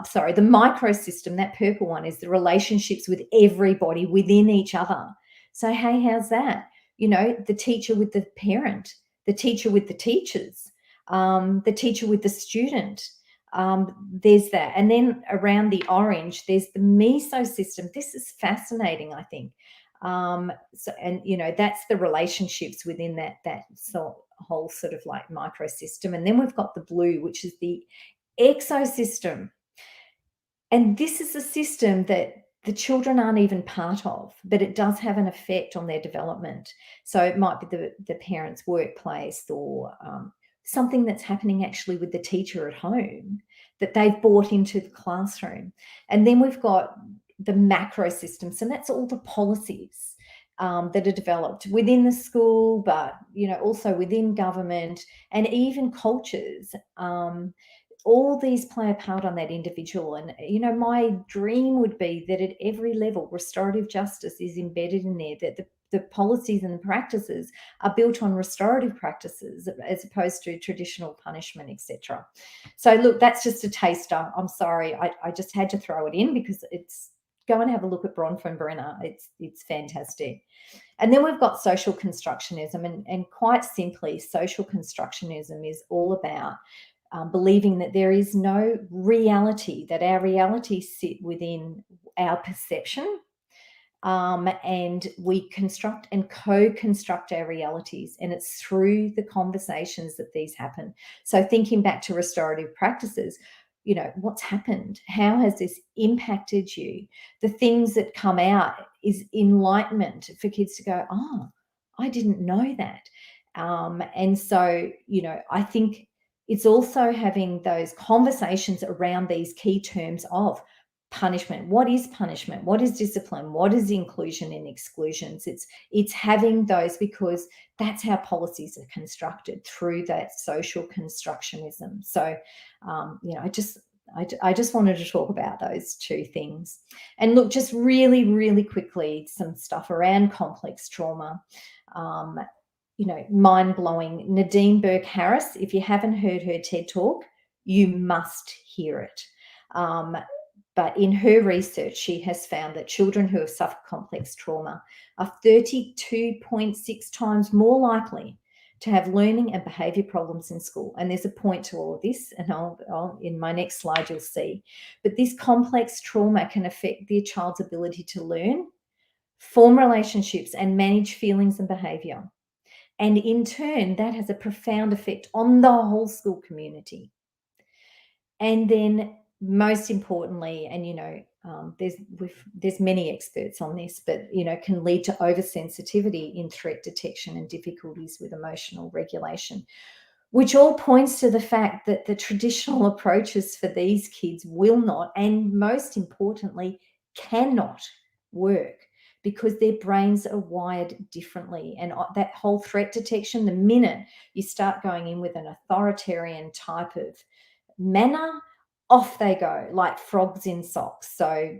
Speaker 2: Sorry, the microsystem, that purple one, is the relationships with everybody within each other. So, hey, how's that? You know, the teacher with the parent, the teacher with the teachers, the teacher with the student. There's that. And then around the orange, there's the meso system. This is fascinating, I think. So, and you know, that's the relationships within that whole sort of like microsystem. And then we've got the blue, which is the exosystem. And this is a system that the children aren't even part of, but it does have an effect on their development. So it might be the parent's workplace, or something that's happening actually with the teacher at home that they've brought into the classroom. And then we've got the macro systems, and that's all the policies that are developed within the school, but, you know, also within government and even cultures. All these play a part on that individual. And, you know, my dream would be that at every level, restorative justice is embedded in there, that the policies and the practices are built on restorative practices as opposed to traditional punishment, etc. So, look, that's just a taster. I'm sorry. I just had to throw it in because it's, go and have a look at Bronfenbrenner. It's fantastic. And then we've got social constructionism. And quite simply, social constructionism is all about believing that there is no reality, that our realities sit within our perception, and we construct and co-construct our realities, and it's through the conversations that these happen. So thinking back to restorative practices, you know, what's happened? How has this impacted you? The things that come out is enlightenment for kids to go, oh, I didn't know that. And so, you know, I think it's also having those conversations around these key terms of punishment. What is punishment? What is discipline? What is inclusion and exclusions? It's having those, because that's how policies are constructed, through that social constructionism. So, you know, I just wanted to talk about those two things. And look, just really, really quickly, some stuff around complex trauma. You know, mind-blowing. Nadine Burke-Harris, if you haven't heard her TED Talk, you must hear it. But in her research, she has found that children who have suffered complex trauma are 32.6 times more likely to have learning and behaviour problems in school. And there's a point to all of this, and I'll in my next slide you'll see. But this complex trauma can affect the child's ability to learn, form relationships, and manage feelings and behaviour. And in turn, that has a profound effect on the whole school community. And then most importantly, and, you know, there's many experts on this, but, you know, can lead to oversensitivity in threat detection and difficulties with emotional regulation, which all points to the fact that the traditional approaches for these kids will not, and most importantly, cannot work, because their brains are wired differently. And that whole threat detection, the minute you start going in with an authoritarian type of manner, off they go like frogs in socks. So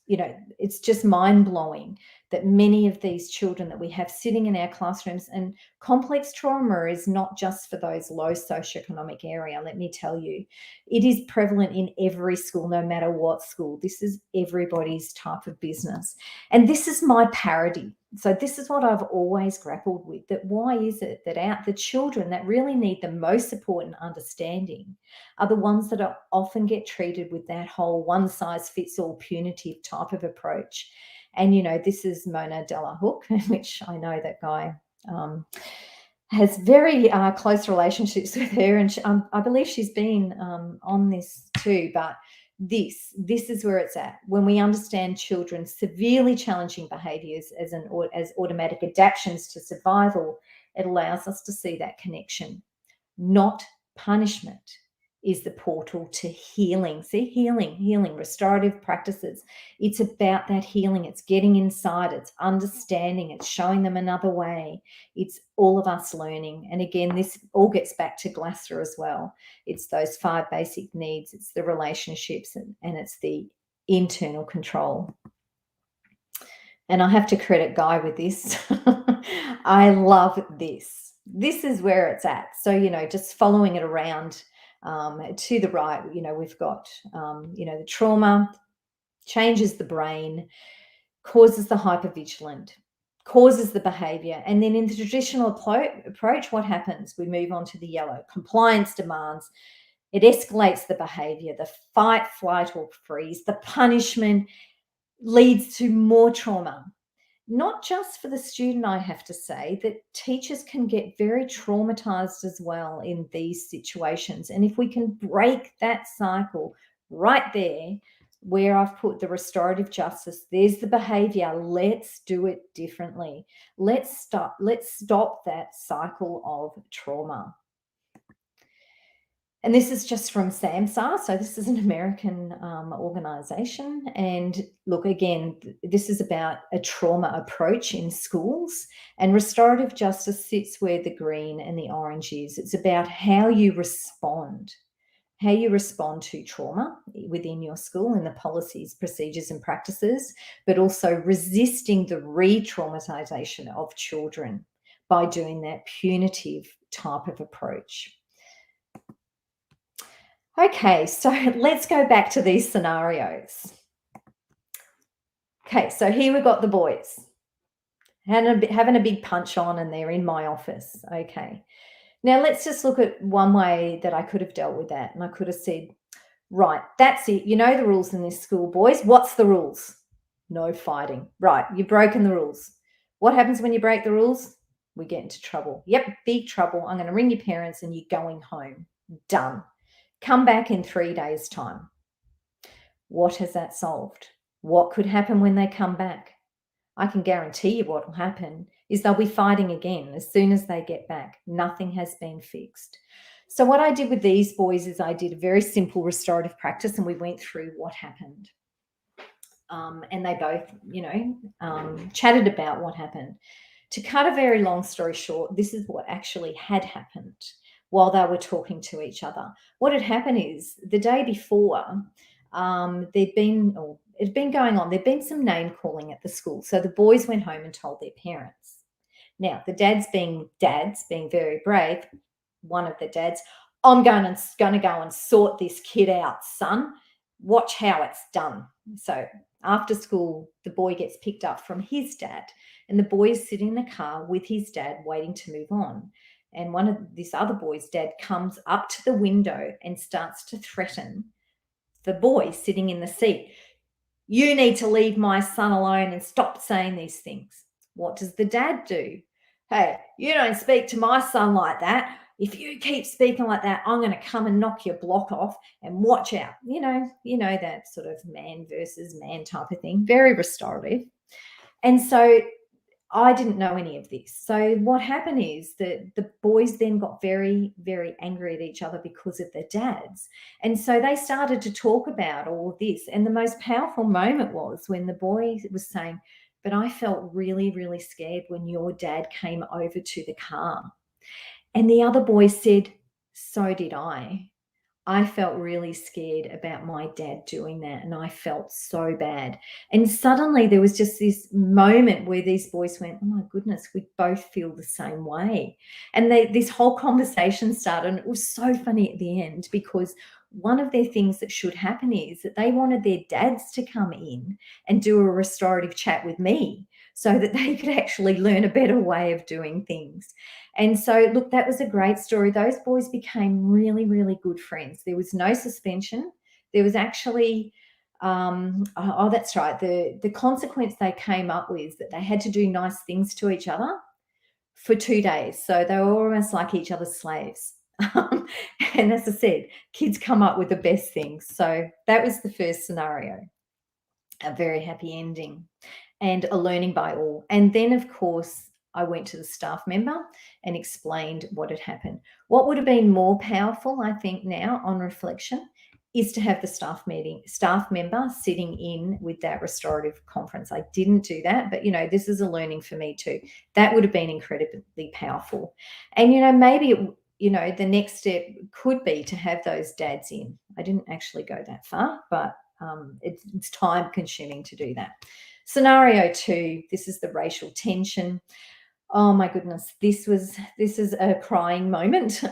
Speaker 2: it's just mind-blowing that many of these children that we have sitting in our classrooms, and complex trauma is not just for those low socioeconomic area, let me tell you. It is prevalent in every school, no matter what school. This is everybody's type of business. And this is my parody. So this is what I've always grappled with, that why is it that the children that really need the most support and understanding are the ones that often get treated with that whole one-size-fits-all punitive type of approach. And, this is Mona Delahooke, which I know that guy has very close relationships with her. And I believe she's been on this too. But this is where it's at. When we understand children's severely challenging behaviours as automatic adaptations to survival, it allows us to see that connection. Not punishment is the portal to healing. See, healing, restorative practices. It's about that healing. It's getting inside. It's understanding. It's showing them another way. It's all of us learning. And again, this all gets back to Glasser as well. It's those 5 basic needs. It's the relationships, and it's the internal control. And I have to credit Guy with this. I love this. This is where it's at. So, just following it around to the right, we've got, the trauma changes the brain, causes the hypervigilant, causes the behavior. And then in the traditional approach, what happens? We move on to the yellow. Compliance demands. It escalates the behavior, the fight, flight, or freeze. The punishment leads to more trauma. Not just for the student, I have to say, that teachers can get very traumatized as well in these situations. And if we can break that cycle right there, where I've put the restorative justice, there's the behavior. Let's do it differently. Let's stop that cycle of trauma. And this is just from SAMHSA. So this is an American organization. And look, again, this is about a trauma approach in schools. And restorative justice sits where the green and the orange is. It's about how you respond to trauma within your school and the policies, procedures, and practices, but also resisting the re-traumatization of children by doing that punitive type of approach. Okay, so let's go back to these scenarios. Okay, so here we've got the boys having a big punch on, and they're in my office. Okay, now let's just look at one way that I could have dealt with that. And I could have said, right, that's it. You know the rules in this school, boys. What's the rules? No fighting. Right, you've broken the rules. What happens when you break the rules? We get into trouble. Yep, big trouble. I'm going to ring your parents and you're going home. Done. Come back in 3 days' time. What has that solved? What could happen when they come back? I can guarantee you what will happen is they'll be fighting again as soon as they get back. Nothing has been fixed. So what I did with these boys is I did a very simple restorative practice, and we went through what happened. And they both, chatted about what happened. To cut a very long story short, this is what actually had happened while they were talking to each other. What had happened is the day before, it'd been going on. There'd been some name calling at the school. So the boys went home and told their parents. Now, the dads being very brave, one of the dads, I'm going to go and sort this kid out, son. Watch how it's done. So after school, the boy gets picked up from his dad, and the boy is sitting in the car with his dad waiting to move on. And this other boy's dad comes up to the window and starts to threaten the boy sitting in the seat. You need to leave my son alone and stop saying these things. What does the dad do? Hey, you don't speak to my son like that. If you keep speaking like that, I'm going to come and knock your block off, and watch out. You know that sort of man versus man type of thing. Very restorative. And so I didn't know any of this. So what happened is that the boys then got very, very angry at each other because of their dads. And so they started to talk about all of this. And the most powerful moment was when the boy was saying, but I felt really, really scared when your dad came over to the car. And the other boy said, so did I. I felt really scared about my dad doing that, and I felt so bad. And suddenly there was just this moment where these boys went, "Oh my goodness, we both feel the same way." And this whole conversation started, and it was so funny at the end because one of their things that should happen is that they wanted their dads to come in and do a restorative chat with me so that they could actually learn a better way of doing things. And so, look, that was a great story. Those boys became really, really good friends. There was no suspension. There was actually, oh, that's right. The consequence they came up with that they had to do nice things to each other for 2 days. So they were almost like each other's slaves. And as I said, kids come up with the best things. So that was the first scenario, a very happy ending and a learning by all. And then, of course, I went to the staff member and explained what had happened. What would have been more powerful, I think, now on reflection, is to have the staff member sitting in with that restorative conference. I didn't do that, but this is a learning for me too. That would have been incredibly powerful. And maybe the next step could be to have those dads in. I didn't actually go that far, but it's time consuming to do that. Scenario 2, this is the racial tension. Oh my goodness, this is a crying moment.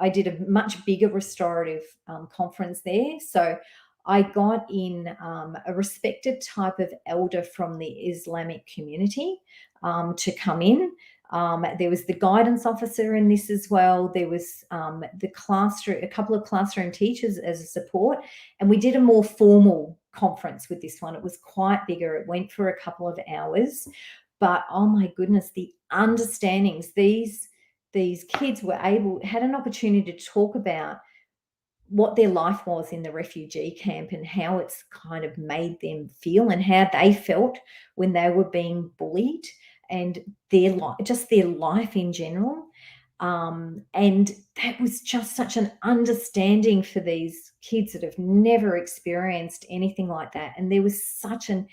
Speaker 2: I did a much bigger restorative conference there. So I got in a respected type of elder from the Islamic community to come in. There was the guidance officer in this as well. There was a couple of classroom teachers as a support, and we did a more formal conference with this one. It was quite bigger. It went for a couple of hours, but oh my goodness, the understandings these kids had an opportunity to talk about what their life was in the refugee camp and how it's kind of made them feel and how they felt when they were being bullied and their life in general. And that was just such an understanding for these kids that have never experienced anything like that. And there was such an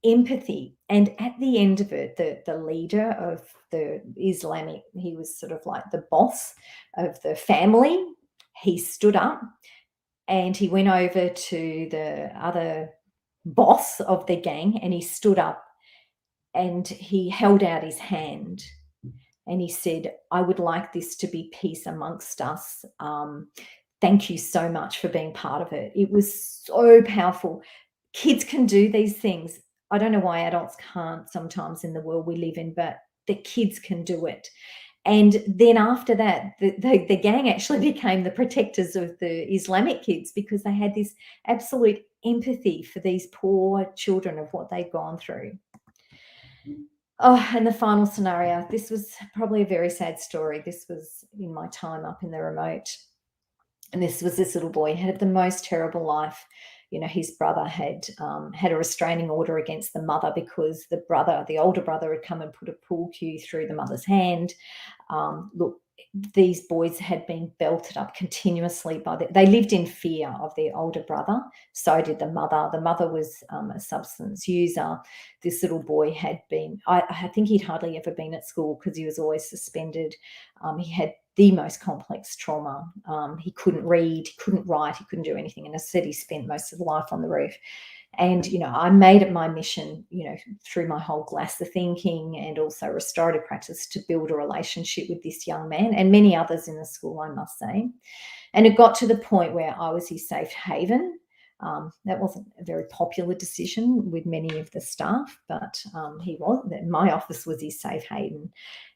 Speaker 2: empathy. And at the end of it, the leader of the Islamic, he was sort of like the boss of the family. He stood up and he went over to the other boss of the gang and he stood up and he held out his hand and he said, "I would like this to be peace amongst us. Thank you so much for being part of it." It was so powerful. Kids can do these things. I don't know why adults can't sometimes in the world we live in, but the kids can do it. And then after that, the gang actually became the protectors of the Islamic kids because they had this absolute empathy for these poor children of what they'd gone through. Oh, and the final scenario, this was probably a very sad story. This was in my time up in the remote. And this was this little boy. He had the most terrible life. His brother had had a restraining order against the mother because the older brother, had come and put a pool cue through the mother's hand. Look, these boys had been belted up continuously they lived in fear of their older brother. So did the mother. The mother was a substance user. This little boy had been, I think he'd hardly ever been at school because he was always suspended. He had the most complex trauma. He couldn't read, he couldn't write, he couldn't do anything. And as I said, he spent most of his life on the roof. And, I made it my mission, through my whole glass of thinking and also restorative practice to build a relationship with this young man and many others in the school, I must say. And it got to the point where I was his safe haven. That wasn't a very popular decision with many of the staff, but my office was his safe haven.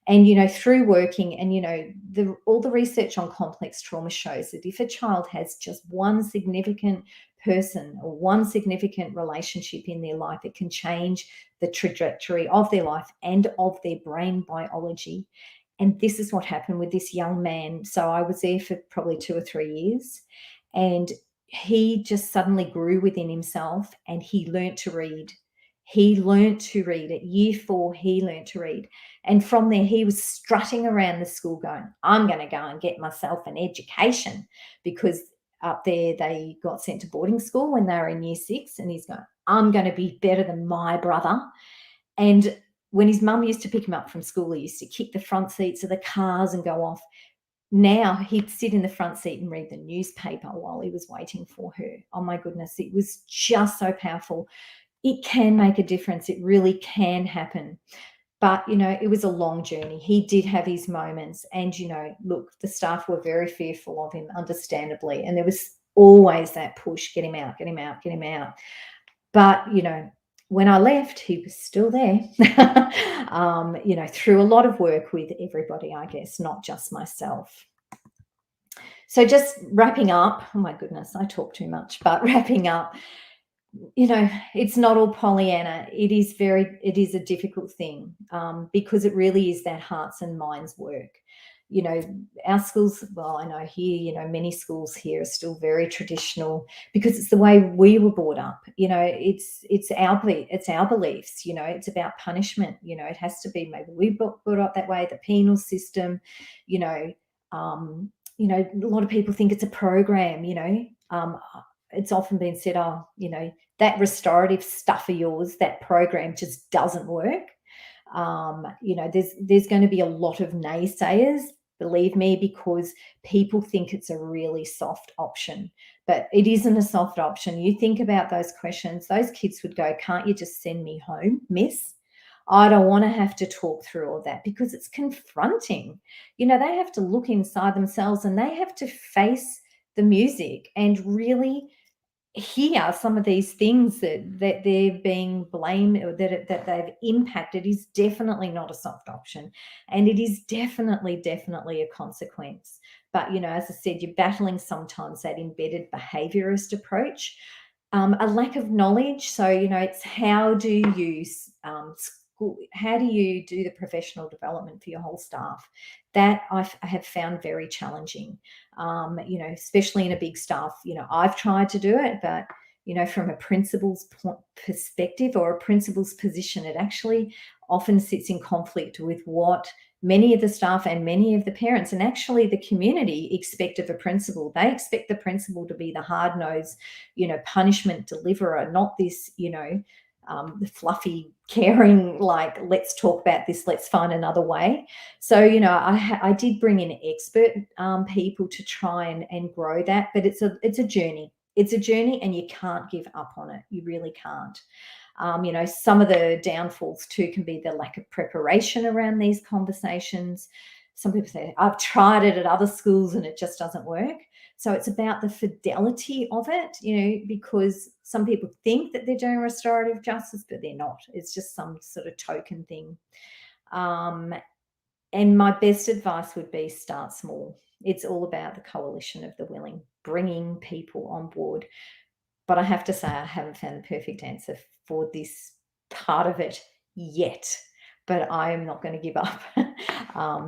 Speaker 2: And, through working and, all the research on complex trauma shows that if a child has just one significant person or one significant relationship in their life, it can change the trajectory of their life and of their brain biology. And this is what happened with this young man. So I was there for probably 2 or 3 years, and he just suddenly grew within himself and he learnt to read. He learnt to read. At year 4, he learnt to read. And from there, he was strutting around the school going, "I'm going to go and get myself an education," because up there they got sent to boarding school when they were in year 6. And he's going, "I'm going to be better than my brother." And when his mum used to pick him up from school, he used to kick the front seats of the cars and go off. now he'd sit in the front seat and read the newspaper while he was waiting for her. Oh my goodness, it was just so powerful. It can make a difference. It really can happen. But, it was a long journey. He did have his moments. And, look, the staff were very fearful of him, understandably. And there was always that push, get him out, get him out, get him out. But, when I left, he was still there, through a lot of work with everybody, I guess, not just myself. So just wrapping up, oh my goodness, I talk too much, but wrapping up, it's not all Pollyanna. It is a difficult thing, because it really is that hearts and minds work. Our schools, well, I know here, many schools here are still very traditional because it's the way we were brought up. It's our beliefs. It's about punishment. It has to be, maybe we brought up that way. The penal system. A lot of people think it's a program. It's often been said, that restorative stuff of yours, that program just doesn't work. There's going to be a lot of naysayers, believe me, because people think it's a really soft option, but it isn't a soft option. You think about those questions, those kids would go, can't you just send me home, miss? I don't want to have to talk through all that, because it's confronting. They have to look inside themselves and they have to face the music and really hear some of these things that they're being blamed, or that they've impacted, is definitely not a soft option, and it is definitely a consequence. But as I said, you're battling sometimes that embedded behaviorist approach, a lack of knowledge. So it's how do you how do you do the professional development for your whole staff? That I have found very challenging, especially in a big staff. I've tried to do it, but, from a principal's perspective or a principal's position, it actually often sits in conflict with what many of the staff and many of the parents and actually the community expect of a principal. They expect the principal to be the hard-nosed, punishment deliverer, not this, the fluffy, caring, like, let's talk about this, let's find another way. So, I did bring in expert people to try and grow that, but it's a journey. It's a journey, and you can't give up on it. You really can't. Some of the downfalls too can be the lack of preparation around these conversations. Some people say, I've tried it at other schools and it just doesn't work. So it's about the fidelity of it, because some people think that they're doing restorative justice, but they're not. It's just some sort of token thing. And my best advice would be start small. It's all about the coalition of the willing, bringing people on board. But I have to say, I haven't found the perfect answer for this part of it yet. But I am not going to give up.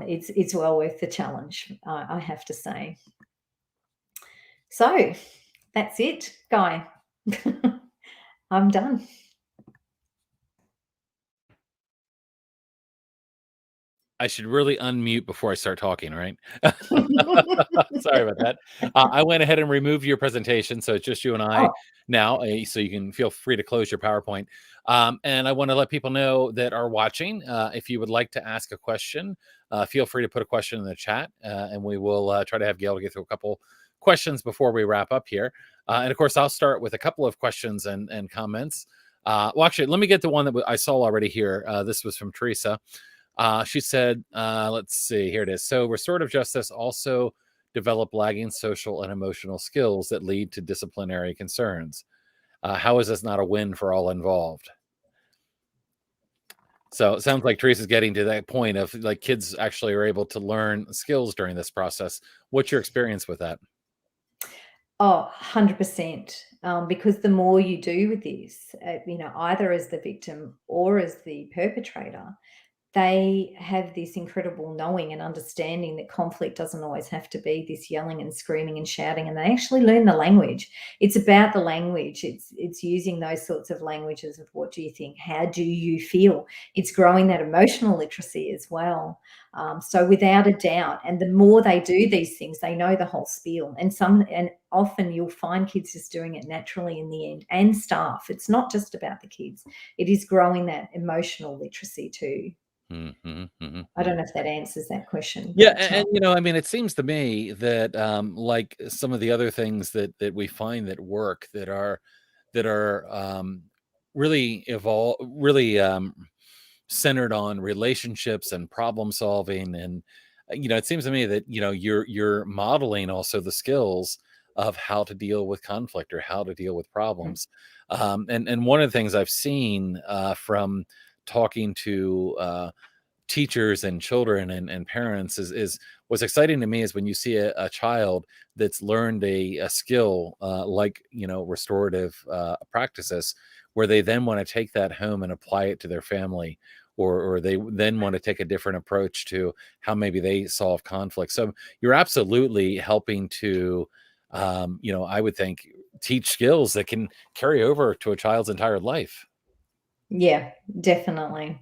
Speaker 2: It's well worth the challenge, I have to say. So that's it, Guy. I'm done.
Speaker 1: I should really unmute before I start talking, right? Sorry about that. I went ahead and removed your presentation, so it's just you and I
Speaker 2: Oh,
Speaker 1: now, so you can feel free to close your PowerPoint. And I want to let people know that are watching, if you would like to ask a question, feel free to put a question in the chat, and we will try to have Gail to get through a couple questions before we wrap up here. And of course, I'll start with a couple of questions and comments. Well, actually, let me get the one that I saw already here. This was from Teresa. She said, let's see, here it is. So restorative justice also develop lagging social and emotional skills that lead to disciplinary concerns. How is this not a win for all involved? So it sounds like Teresa's getting to that point of, like, kids actually are able to learn skills during this process. What's your experience with that?
Speaker 2: Oh, 100%. Because the more you do with this, either as the victim or as the perpetrator, they have this incredible knowing and understanding that conflict doesn't always have to be this yelling and screaming and shouting, and they actually learn the language. It's about the language. It's using those sorts of languages of what do you think? How do you feel? It's growing that emotional literacy as well. So without a doubt, and the more they do these things, they know the whole spiel. And often you'll find kids just doing it naturally in the end, and staff. It's not just about the kids. It is growing that emotional literacy too.
Speaker 1: Mhm, mhm,
Speaker 2: I don't
Speaker 1: mhm.
Speaker 2: know if that answers that question,
Speaker 1: Yeah,
Speaker 2: but
Speaker 1: and, I mean, it seems to me that, like some of the other things that we find that work that are really centered on relationships and problem solving, and it seems to me that you're modeling also the skills of how to deal with conflict or how to deal with
Speaker 2: mm,
Speaker 1: problems. And one of the things I've seen from talking to teachers and children and parents is what's exciting to me is when you see a child that's learned a skill, like restorative practices, where they then want to take that home and apply it to their family, or they then want to take a different approach to how maybe they solve conflict. So you're absolutely helping to I would think teach skills that can carry over to a child's entire life.
Speaker 2: yeah, definitely.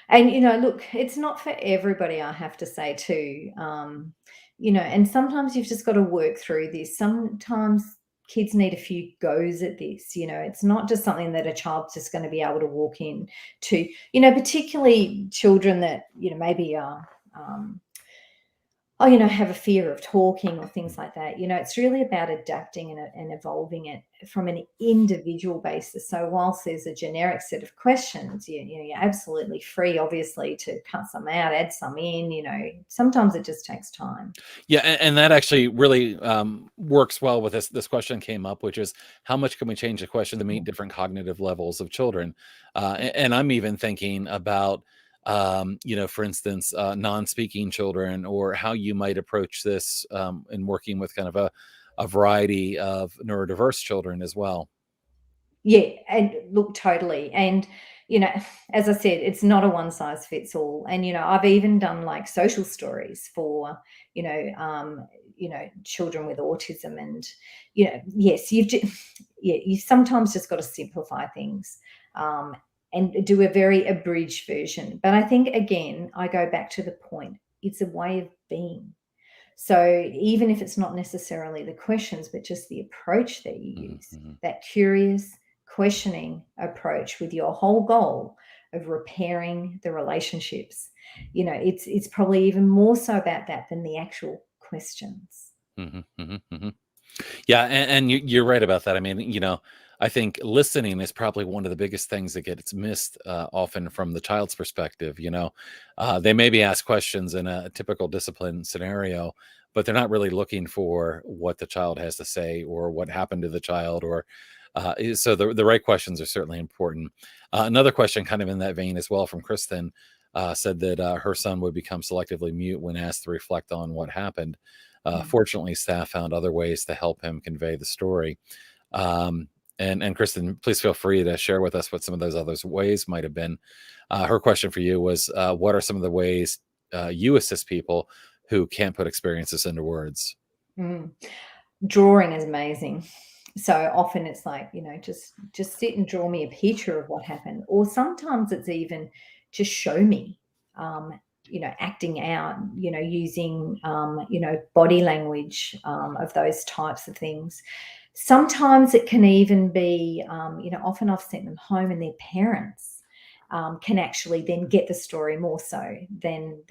Speaker 2: And, look, it's not for everybody, I have to say too. And sometimes you've just got to work through this. Sometimes kids need a few goes at this. It's not just something that a child's just going to be able to walk in to, particularly children that, maybe are, have a fear of talking or things like that. It's really about adapting and evolving it from an individual basis. So whilst there's a generic set of questions, you're absolutely free, obviously, to cut some out, add some in. Sometimes it just takes time.
Speaker 1: Yeah, and that actually really works well with this question came up, which is how much can we change the question to meet
Speaker 2: Mhm.
Speaker 1: different cognitive levels of children? And I'm even thinking about, for instance, non-speaking children, or how you might approach this in working with kind of a variety of neurodiverse children as well.
Speaker 2: Yeah, and look, totally. And, you know, as I said, it's not a one size fits all. And, I've even done like social stories for, children with autism. And, yes, yeah, you sometimes just got to simplify things, um, and do a very abridged version. But I think, again, I go back to the point, it's a way of being. So even if it's not necessarily the questions, but just the approach that you
Speaker 1: Mhm,
Speaker 2: use,
Speaker 1: mhm.
Speaker 2: that curious, questioning approach with your whole goal of repairing the relationships, it's probably even more so about that than the actual questions.
Speaker 1: Mhm, mhm, mhm. Yeah, and you're right about that. I mean, I think listening is probably one of the biggest things that gets missed often from the child's perspective. They maybe ask questions in a typical discipline scenario, but they're not really looking for what the child has to say or what happened to the child. Or so the right questions are certainly important. Another question, kind of in that vein as well, from Kristen, said that her son would become selectively mute when asked to reflect on what happened.
Speaker 2: Mm.
Speaker 1: Fortunately, staff found other ways to help him convey the story. Um, and Kristen, please feel free to share with us what some of those other ways might have been. Her question for you was, what are some of the ways you assist people who can't put experiences into words?
Speaker 2: Mm. Drawing is amazing. So often it's like, just sit and draw me a picture of what happened. Or sometimes it's even just show me, acting out, using, body language, of those types of things. Sometimes it can even be, often I've sent them home and their parents can actually then get the story more so than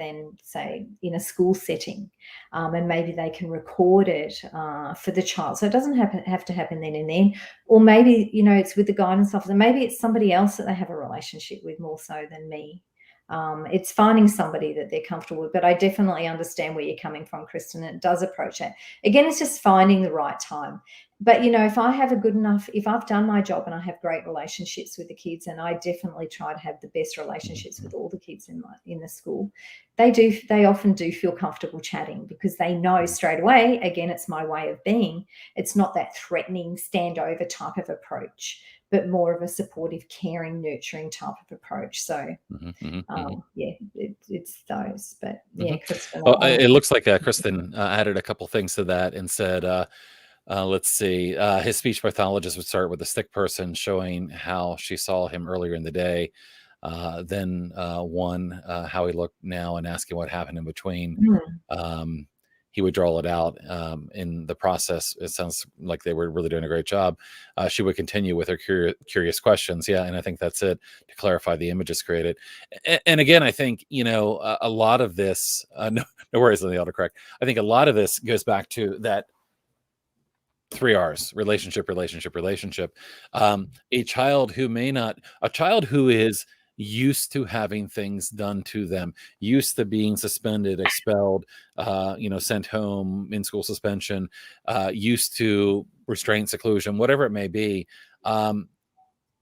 Speaker 2: say in a school setting, and maybe they can record it for the child. So it doesn't have to happen then and then. Or maybe, it's with the guidance officer. Maybe it's somebody else that they have a relationship with more so than me. It's finding somebody that they're comfortable with. But I definitely understand where you're coming from, Kristen. It does approach it. Again, it's just finding the right time. But if I've done my job and I have great relationships with the kids, and I definitely try to have the best relationships with
Speaker 1: Mhm,
Speaker 2: all the kids in the school, they often do feel comfortable chatting because they know
Speaker 1: mhm,
Speaker 2: straight away, again, it's my way of being. It's not that threatening standover type of approach, but more of a supportive, caring, nurturing type of approach. So
Speaker 1: mhm, mhm, mhm,
Speaker 2: yeah, it's those. But yeah,
Speaker 1: mhm.
Speaker 2: Kristen,
Speaker 1: Well,
Speaker 2: I'm
Speaker 1: it looks like Kristen added a couple things to that and said, let's see. His speech pathologist would start with a stick person showing how she saw him earlier in the day, then how he looked now, and asking what happened in between.
Speaker 2: mm,
Speaker 1: Um, he would draw it out. In the process, it sounds like they were really doing a great job. She would continue with her curious questions. Yeah, and I think that's it, to clarify the images created. And again, I think, a lot of this, no worries on the autocorrect. I think a lot of this goes back to that 3 R's: relationship, relationship, relationship. A child who is used to having things done to them, used to being suspended, expelled, sent home, in school suspension, used to restraint, seclusion, whatever it may be.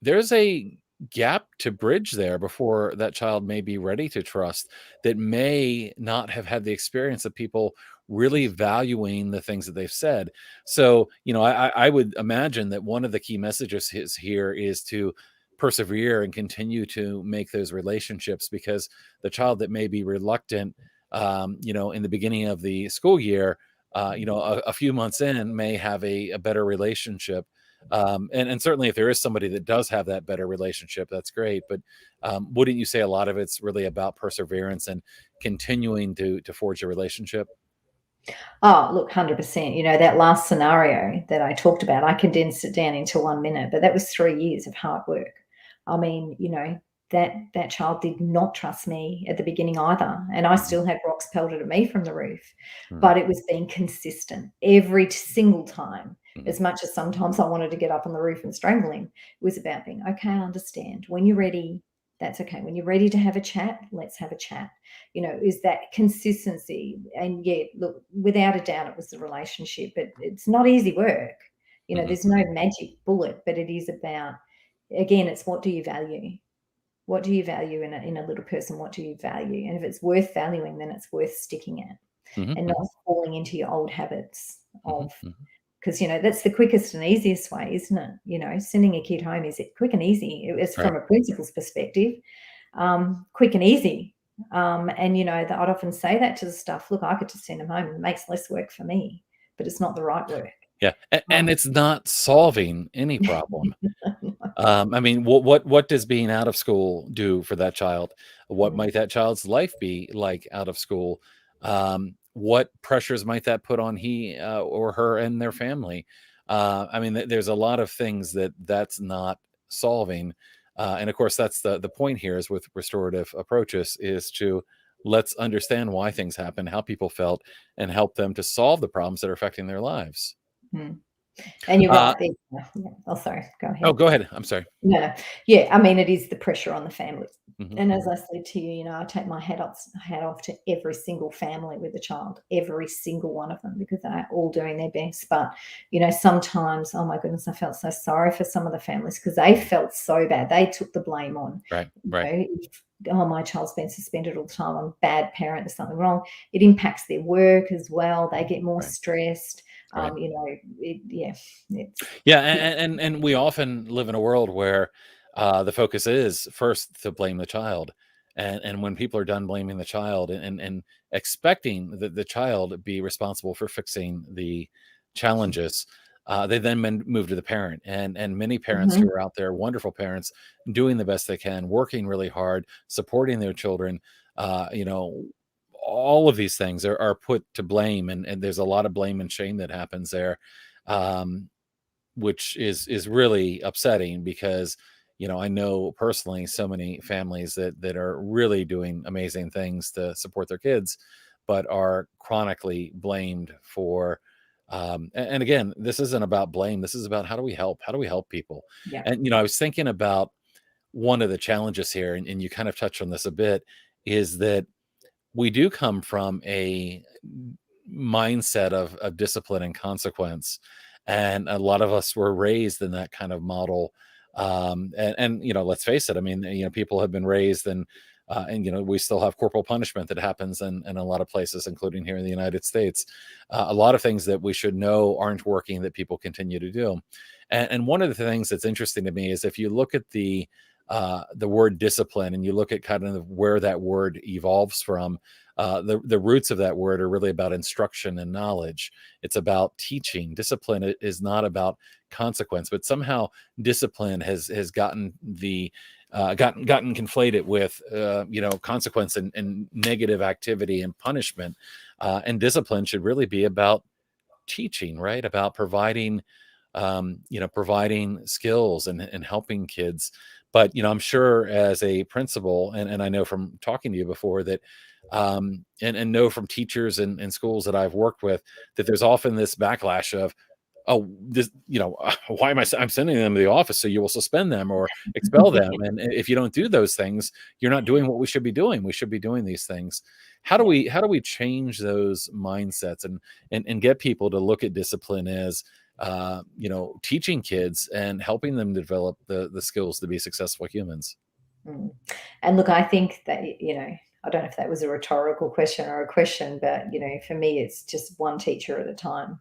Speaker 1: There's a gap to bridge there before that child may be ready to trust, that may not have had the experience of people really valuing the things that they've said. So, I would imagine that one of the key messages here is to persevere and continue to make those relationships, because the child that may be reluctant, in the beginning of the school year, a few months in, may have a better relationship. And certainly if there is somebody that does have that better relationship, that's great. But wouldn't you say a lot of it's really about perseverance and continuing to forge a relationship?
Speaker 2: Oh, look, 100%. That last scenario that I talked about, I condensed it down into 1 minute, but that was 3 years of hard work. I mean, that child did not trust me at the beginning either. And I still had rocks pelted at me from the roof,
Speaker 1: Mhm.
Speaker 2: but it was being consistent every single time.
Speaker 1: Mhm.
Speaker 2: As much as sometimes I wanted to get up on the roof and strangle him, it was about being, okay, I understand. When you're ready, that's okay. When you're ready to have a chat, let's have a chat. Is that consistency. And yeah, look, without a doubt, it was the relationship, but it's not easy work.
Speaker 1: Mhm.
Speaker 2: There's no magic bullet, but it is about, again, it's what do you value? What do you value in a little person? What do you value? And if it's worth valuing, then it's worth sticking at,
Speaker 1: Mhm.
Speaker 2: and not
Speaker 1: Mhm.
Speaker 2: falling into your old habits
Speaker 1: Mhm.
Speaker 2: of,
Speaker 1: Mhm.
Speaker 2: because that's the quickest and easiest way, isn't it? Sending a kid home is quick and easy. It's
Speaker 1: Right.
Speaker 2: from a principal's perspective, quick and easy. And I'd often say that to the staff. Look, I could just send them home. It makes less work for me, but it's not the right work.
Speaker 1: Yeah. And
Speaker 2: Um,
Speaker 1: it's not solving any problem. I mean, what does being out of school do for that child? What
Speaker 2: mm,
Speaker 1: might that child's life be like out of school? What pressures might that put on he or her and their family? I mean, there's a lot of things that's not solving. And of course, that's the point here, is with restorative approaches, is to let's understand why things happen, how people felt, and help them to solve the problems that are affecting their lives.
Speaker 2: mm. And you're
Speaker 1: Uh,
Speaker 2: right. Yeah. Oh, sorry. Go
Speaker 1: oh,
Speaker 2: ahead.
Speaker 1: go ahead. I'm sorry.
Speaker 2: No, no. Yeah, I mean, it is the pressure on the families.
Speaker 1: Hmm.
Speaker 2: And as
Speaker 1: Hmm.
Speaker 2: I said to you, I take my hat off to every single family with a child, every single one of them, because they're all doing their best. But, sometimes, oh my goodness, I felt so sorry for some of the families, because they felt so bad. They took the blame on,
Speaker 1: Right. Right.
Speaker 2: if, oh, my child's been suspended all the time, I'm a bad parent, there's something wrong. It impacts their work as well. They get more
Speaker 1: Right.
Speaker 2: stressed.
Speaker 1: Right.
Speaker 2: Yeah, it's,
Speaker 1: Yeah,
Speaker 2: yeah.
Speaker 1: and we often live in a world where the focus is first to blame the child, and when people are done blaming the child and expecting that the child be responsible for fixing the challenges, they then move to the parent, and many parents who
Speaker 2: Mhm.
Speaker 1: are out there, wonderful parents, doing the best they can, working really hard, supporting their children. Uh, you know. All of these things are put to blame, and there's a lot of blame and shame that happens there. Um, which is really upsetting, because I know personally so many families that are really doing amazing things to support their kids, but are chronically blamed for and again, this isn't about blame, this is about how do we help people.
Speaker 2: Yeah.
Speaker 1: And I was thinking about one of the challenges here, and you kind of touched on this a bit, is that we do come from a mindset of discipline and consequence, and a lot of us were raised in that kind of model. And let's face it, I mean, people have been raised, and we still have corporal punishment that happens in a lot of places, including here in the United States. A lot of things that we should know aren't working, that people continue to do. And one of the things that's interesting to me is, if you look at the word discipline, and you look at kind of where that word evolves from, the roots of that word are really about instruction and knowledge. It's about teaching. Discipline is not about consequence, but somehow discipline has gotten gotten conflated with consequence and negative activity and punishment. And discipline should really be about teaching, right? About providing, providing skills and helping kids. But, I'm sure as a principal, and I know from talking to you before that, and know from teachers and schools that I've worked with, that there's often this backlash of, oh, this, why am I'm sending them to the office, so you will suspend them or expel them. And if you don't do those things, you're not doing what we should be doing. We should be doing these things. How do we change those mindsets and get people to look at discipline as, teaching kids and helping them develop the skills to be successful humans?
Speaker 2: Mm. And look, I think that, I don't know if that was a rhetorical question or a question, but, for me, it's just one teacher at a time.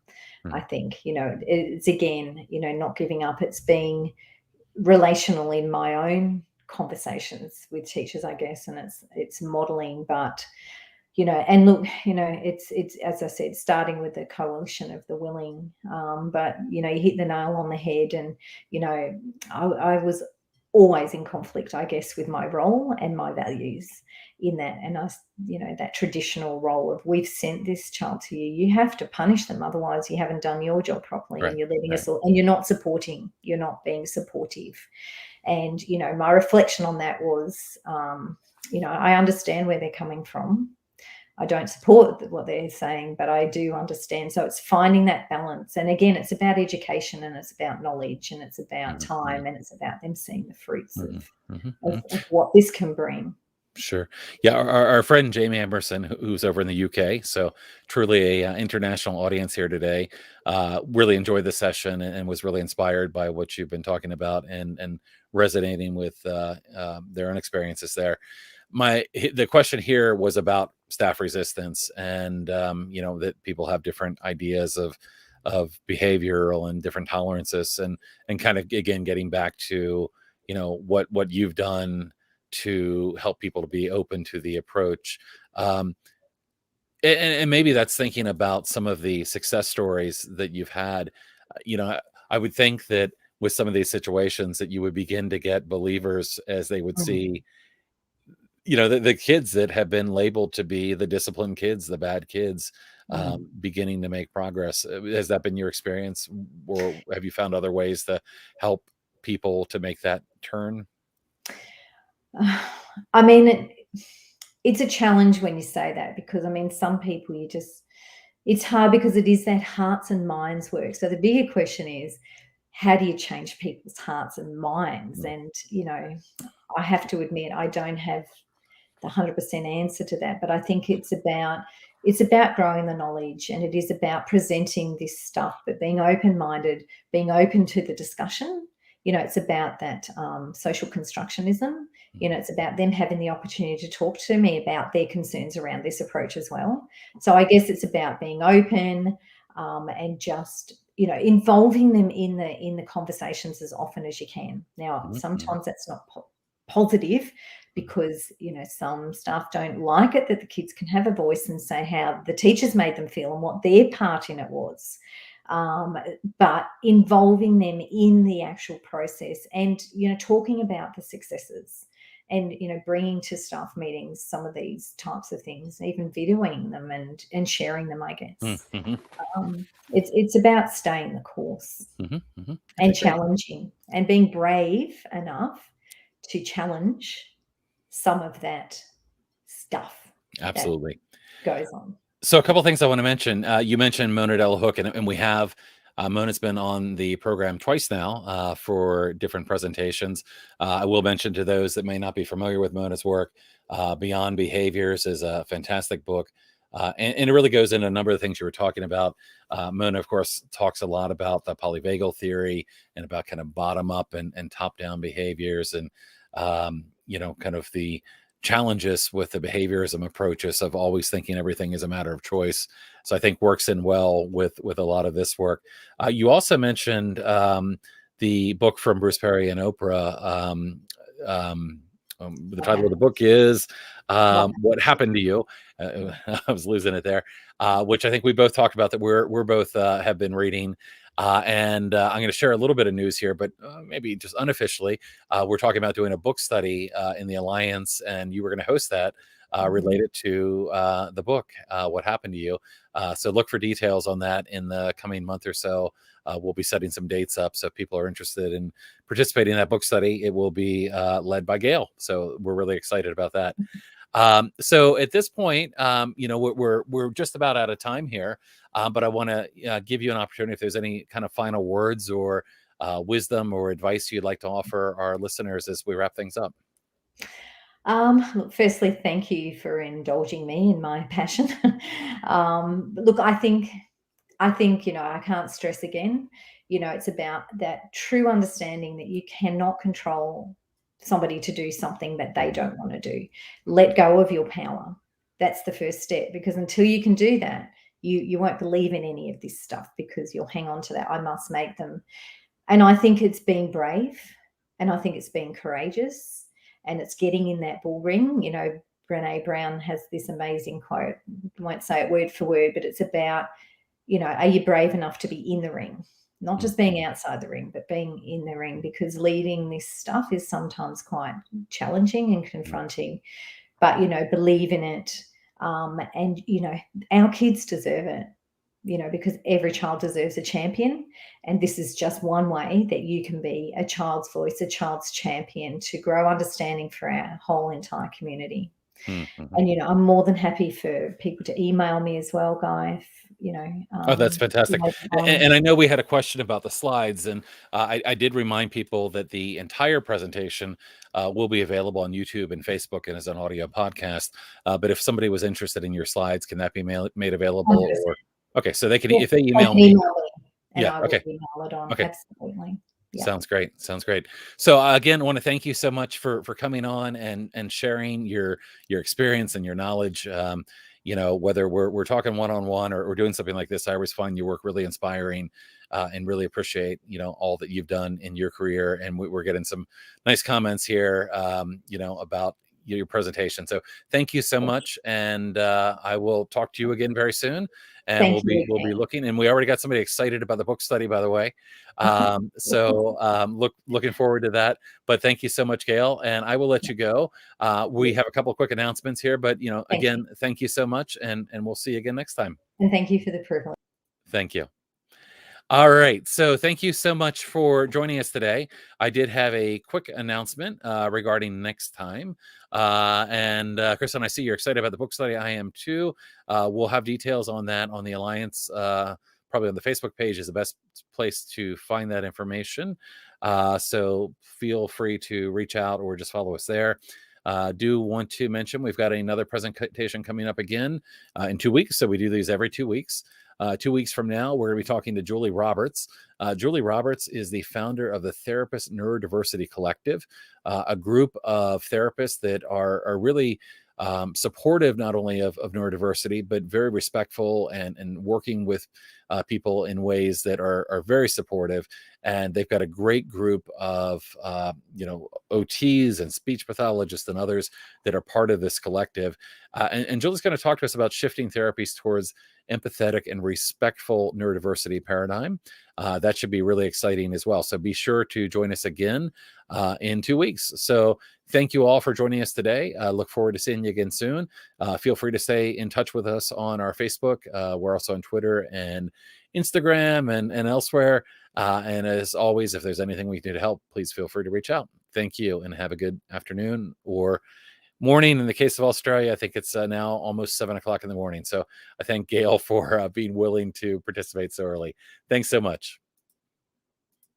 Speaker 2: I
Speaker 1: Mm,
Speaker 2: think, it's again, not giving up. It's being relational in my own conversations with teachers, I guess, and it's modeling, but and look, it's as I said, starting with the coalition of the willing. But you hit the nail on the head, and I was always in conflict, I guess, with my role and my values in that. And that traditional role of, we've sent this child to you, you have to punish them, otherwise you haven't done your job properly,
Speaker 1: right,
Speaker 2: and you're letting
Speaker 1: right.
Speaker 2: us all, and you're not being supportive. And my reflection on that was, I understand where they're coming from. I don't support what they're saying, but I do understand. So it's finding that balance. And again, it's about education, and it's about knowledge, and it's about
Speaker 1: Mhm, mhm,
Speaker 2: time, and it's about them seeing the fruits of,
Speaker 1: mhm, mhm,
Speaker 2: of,
Speaker 1: mhm.
Speaker 2: of what this can bring.
Speaker 1: Sure. Yeah, our friend Jamie Emerson, who's over in the UK, so truly a international audience here today, really enjoyed the session and was really inspired by what you've been talking about and resonating with their own experiences there. The question here was about staff resistance, and that people have different ideas of behavioral and different tolerances, and kind of again getting back to what you've done to help people to be open to the approach. Um, and maybe that's thinking about some of the success stories that you've had. I would think that with some of these situations that you would begin to get believers as they would
Speaker 2: Mhm.
Speaker 1: see, the kids that have been labeled to be the disciplined kids, the bad kids,
Speaker 2: Mm.
Speaker 1: beginning to make progress. Has that been your experience, or have you found other ways to help people to make that turn?
Speaker 2: I mean, it's a challenge when you say that, because I mean, some people, it's hard, because it is that hearts and minds work. So the bigger question is, how do you change people's hearts and minds?
Speaker 1: Mm,
Speaker 2: And, I have to admit, I don't have the 100% answer to that, but I think it's about growing the knowledge, and it is about presenting this stuff, but being open-minded, being open to the discussion. It's about that social constructionism.
Speaker 1: mm,
Speaker 2: It's about them having the opportunity to talk to me about their concerns around this approach as well. So I guess it's about being open, and just involving them in the conversations as often as you can. Now,
Speaker 1: mhm, mhm,
Speaker 2: sometimes that's not positive, because some staff don't like it that the kids can have a voice and say how the teachers made them feel and what their part in it was. But involving them in the actual process, and talking about the successes, and bringing to staff meetings some of these types of things, even videoing them and sharing them, I
Speaker 1: mm,
Speaker 2: guess.
Speaker 1: mhm.
Speaker 2: It's about staying the course,
Speaker 1: Mhm, mhm. Okay,
Speaker 2: and
Speaker 1: great.
Speaker 2: challenging, and being brave enough to challenge some of that stuff that
Speaker 1: Absolutely.
Speaker 2: goes on.
Speaker 1: So a couple things I want to mention. You mentioned Mona Delahooke, and we have Mona's been on the program twice now for different presentations. I will mention to those that may not be familiar with Mona's work, Beyond Behaviors is a fantastic book. And it really goes into a number of things you were talking about. Mona, of course, talks a lot about the polyvagal theory and about kind of bottom up and top down behaviors, and kind of the challenges with the behaviorism approaches of always thinking everything is a matter of choice. So I think works in well with a lot of this work. You also mentioned the book from Bruce Perry and Oprah. The
Speaker 2: What
Speaker 1: title of the
Speaker 2: happened?
Speaker 1: book is
Speaker 2: What
Speaker 1: "What
Speaker 2: happened?
Speaker 1: Happened to You." I was losing it there, which I think we both talked about that we're both have been reading. And I'm going to share a little bit of news here, but maybe just unofficially, we're talking about doing a book study in the Alliance, and you were going to host that related to the book, What Happened to You. So look for details on that in the coming month or so. We'll be setting some dates up. So if people are interested in participating in that book study, it will be led by Gail. So we're really excited about that. So at this point, we're just about out of time here, but I want to give you an opportunity if there's any kind of final words or wisdom or advice you'd like to offer our listeners as we wrap things up.
Speaker 2: Look, firstly, thank you for indulging me in my passion. Look, I think, I can't stress again, it's about that true understanding that you cannot control somebody to do something that they don't want to do. Let go of your power. That's the first step, because until you can do that, you won't believe in any of this stuff, because you'll hang on to that. I must make them. And I think it's being brave, and I think it's being courageous, and it's getting in that bull ring. Brené Brown has this amazing quote. I won't say it word for word, but it's about, are you brave enough to be in the ring? Not just being outside the ring, but being in the ring, because leading this stuff is sometimes quite challenging and confronting. But, believe in it. And, our kids deserve it, because every child deserves a champion. And this is just one way that you can be a child's voice, a child's champion, to grow understanding for our whole entire community.
Speaker 1: Mm-hmm.
Speaker 2: And, I'm more than happy for people to email me as well, Guy.
Speaker 1: Oh, that's fantastic. And I know we had a question about the slides, and I did remind people that the entire presentation will be available on YouTube and Facebook and as an audio podcast. But if somebody was interested in your slides, can that be made available?
Speaker 2: 100%.
Speaker 1: Or okay, so they can,
Speaker 2: Yeah,
Speaker 1: if they
Speaker 2: they
Speaker 1: email
Speaker 2: can
Speaker 1: me.
Speaker 2: and
Speaker 1: Yeah.
Speaker 2: I will
Speaker 1: Okay.
Speaker 2: email it on.
Speaker 1: Okay.
Speaker 2: Absolutely. Yeah.
Speaker 1: Sounds great. Sounds great. So again, I want to thank you so much for coming on and sharing your experience and your knowledge. Whether we're talking one-on-one or doing something like this, I always find your work really inspiring, and really appreciate all that you've done in your career. And we're getting some nice comments here, about your presentation. So thank you so much, and I will talk to you again very soon. And we'll be looking, and we already got somebody excited about the book study, by the way. Looking forward to that. But thank you so much, Gail, and I will let you go. We have a couple of quick announcements here, but again, thank you so much, and we'll see you again next time.
Speaker 2: And thank you for the privilege.
Speaker 1: Thank you. All right. So thank you so much for joining us today. I did have a quick announcement regarding next time. And Kristen, I see you're excited about the book study. I am too. We'll have details on that on the Alliance. Probably on the Facebook page is the best place to find that information. So feel free to reach out or just follow us there. Do want to mention we've got another presentation coming up again in 2 weeks. So we do these every 2 weeks. 2 weeks from now, we're going to be talking to Julie Roberts. Julie Roberts is the founder of the Therapist Neurodiversity Collective, a group of therapists that are really supportive not only of neurodiversity, but very respectful and working with people in ways that are very supportive. And they've got a great group of OTs and speech pathologists and others that are part of this collective. And Julie's going to talk to us about shifting therapies towards empathetic and respectful neurodiversity paradigm. That should be really exciting as well. So be sure to join us again in 2 weeks. So thank you all for joining us today. Look forward to seeing you again soon. Feel free to stay in touch with us on our Facebook. We're also on Twitter and Instagram and elsewhere. And as always, if there's anything we can do to help, please feel free to reach out. Thank you, and have a good afternoon or morning. In the case of Australia, I think it's now almost 7 o'clock in the morning. So I thank Gail for being willing to participate so early. Thanks so much.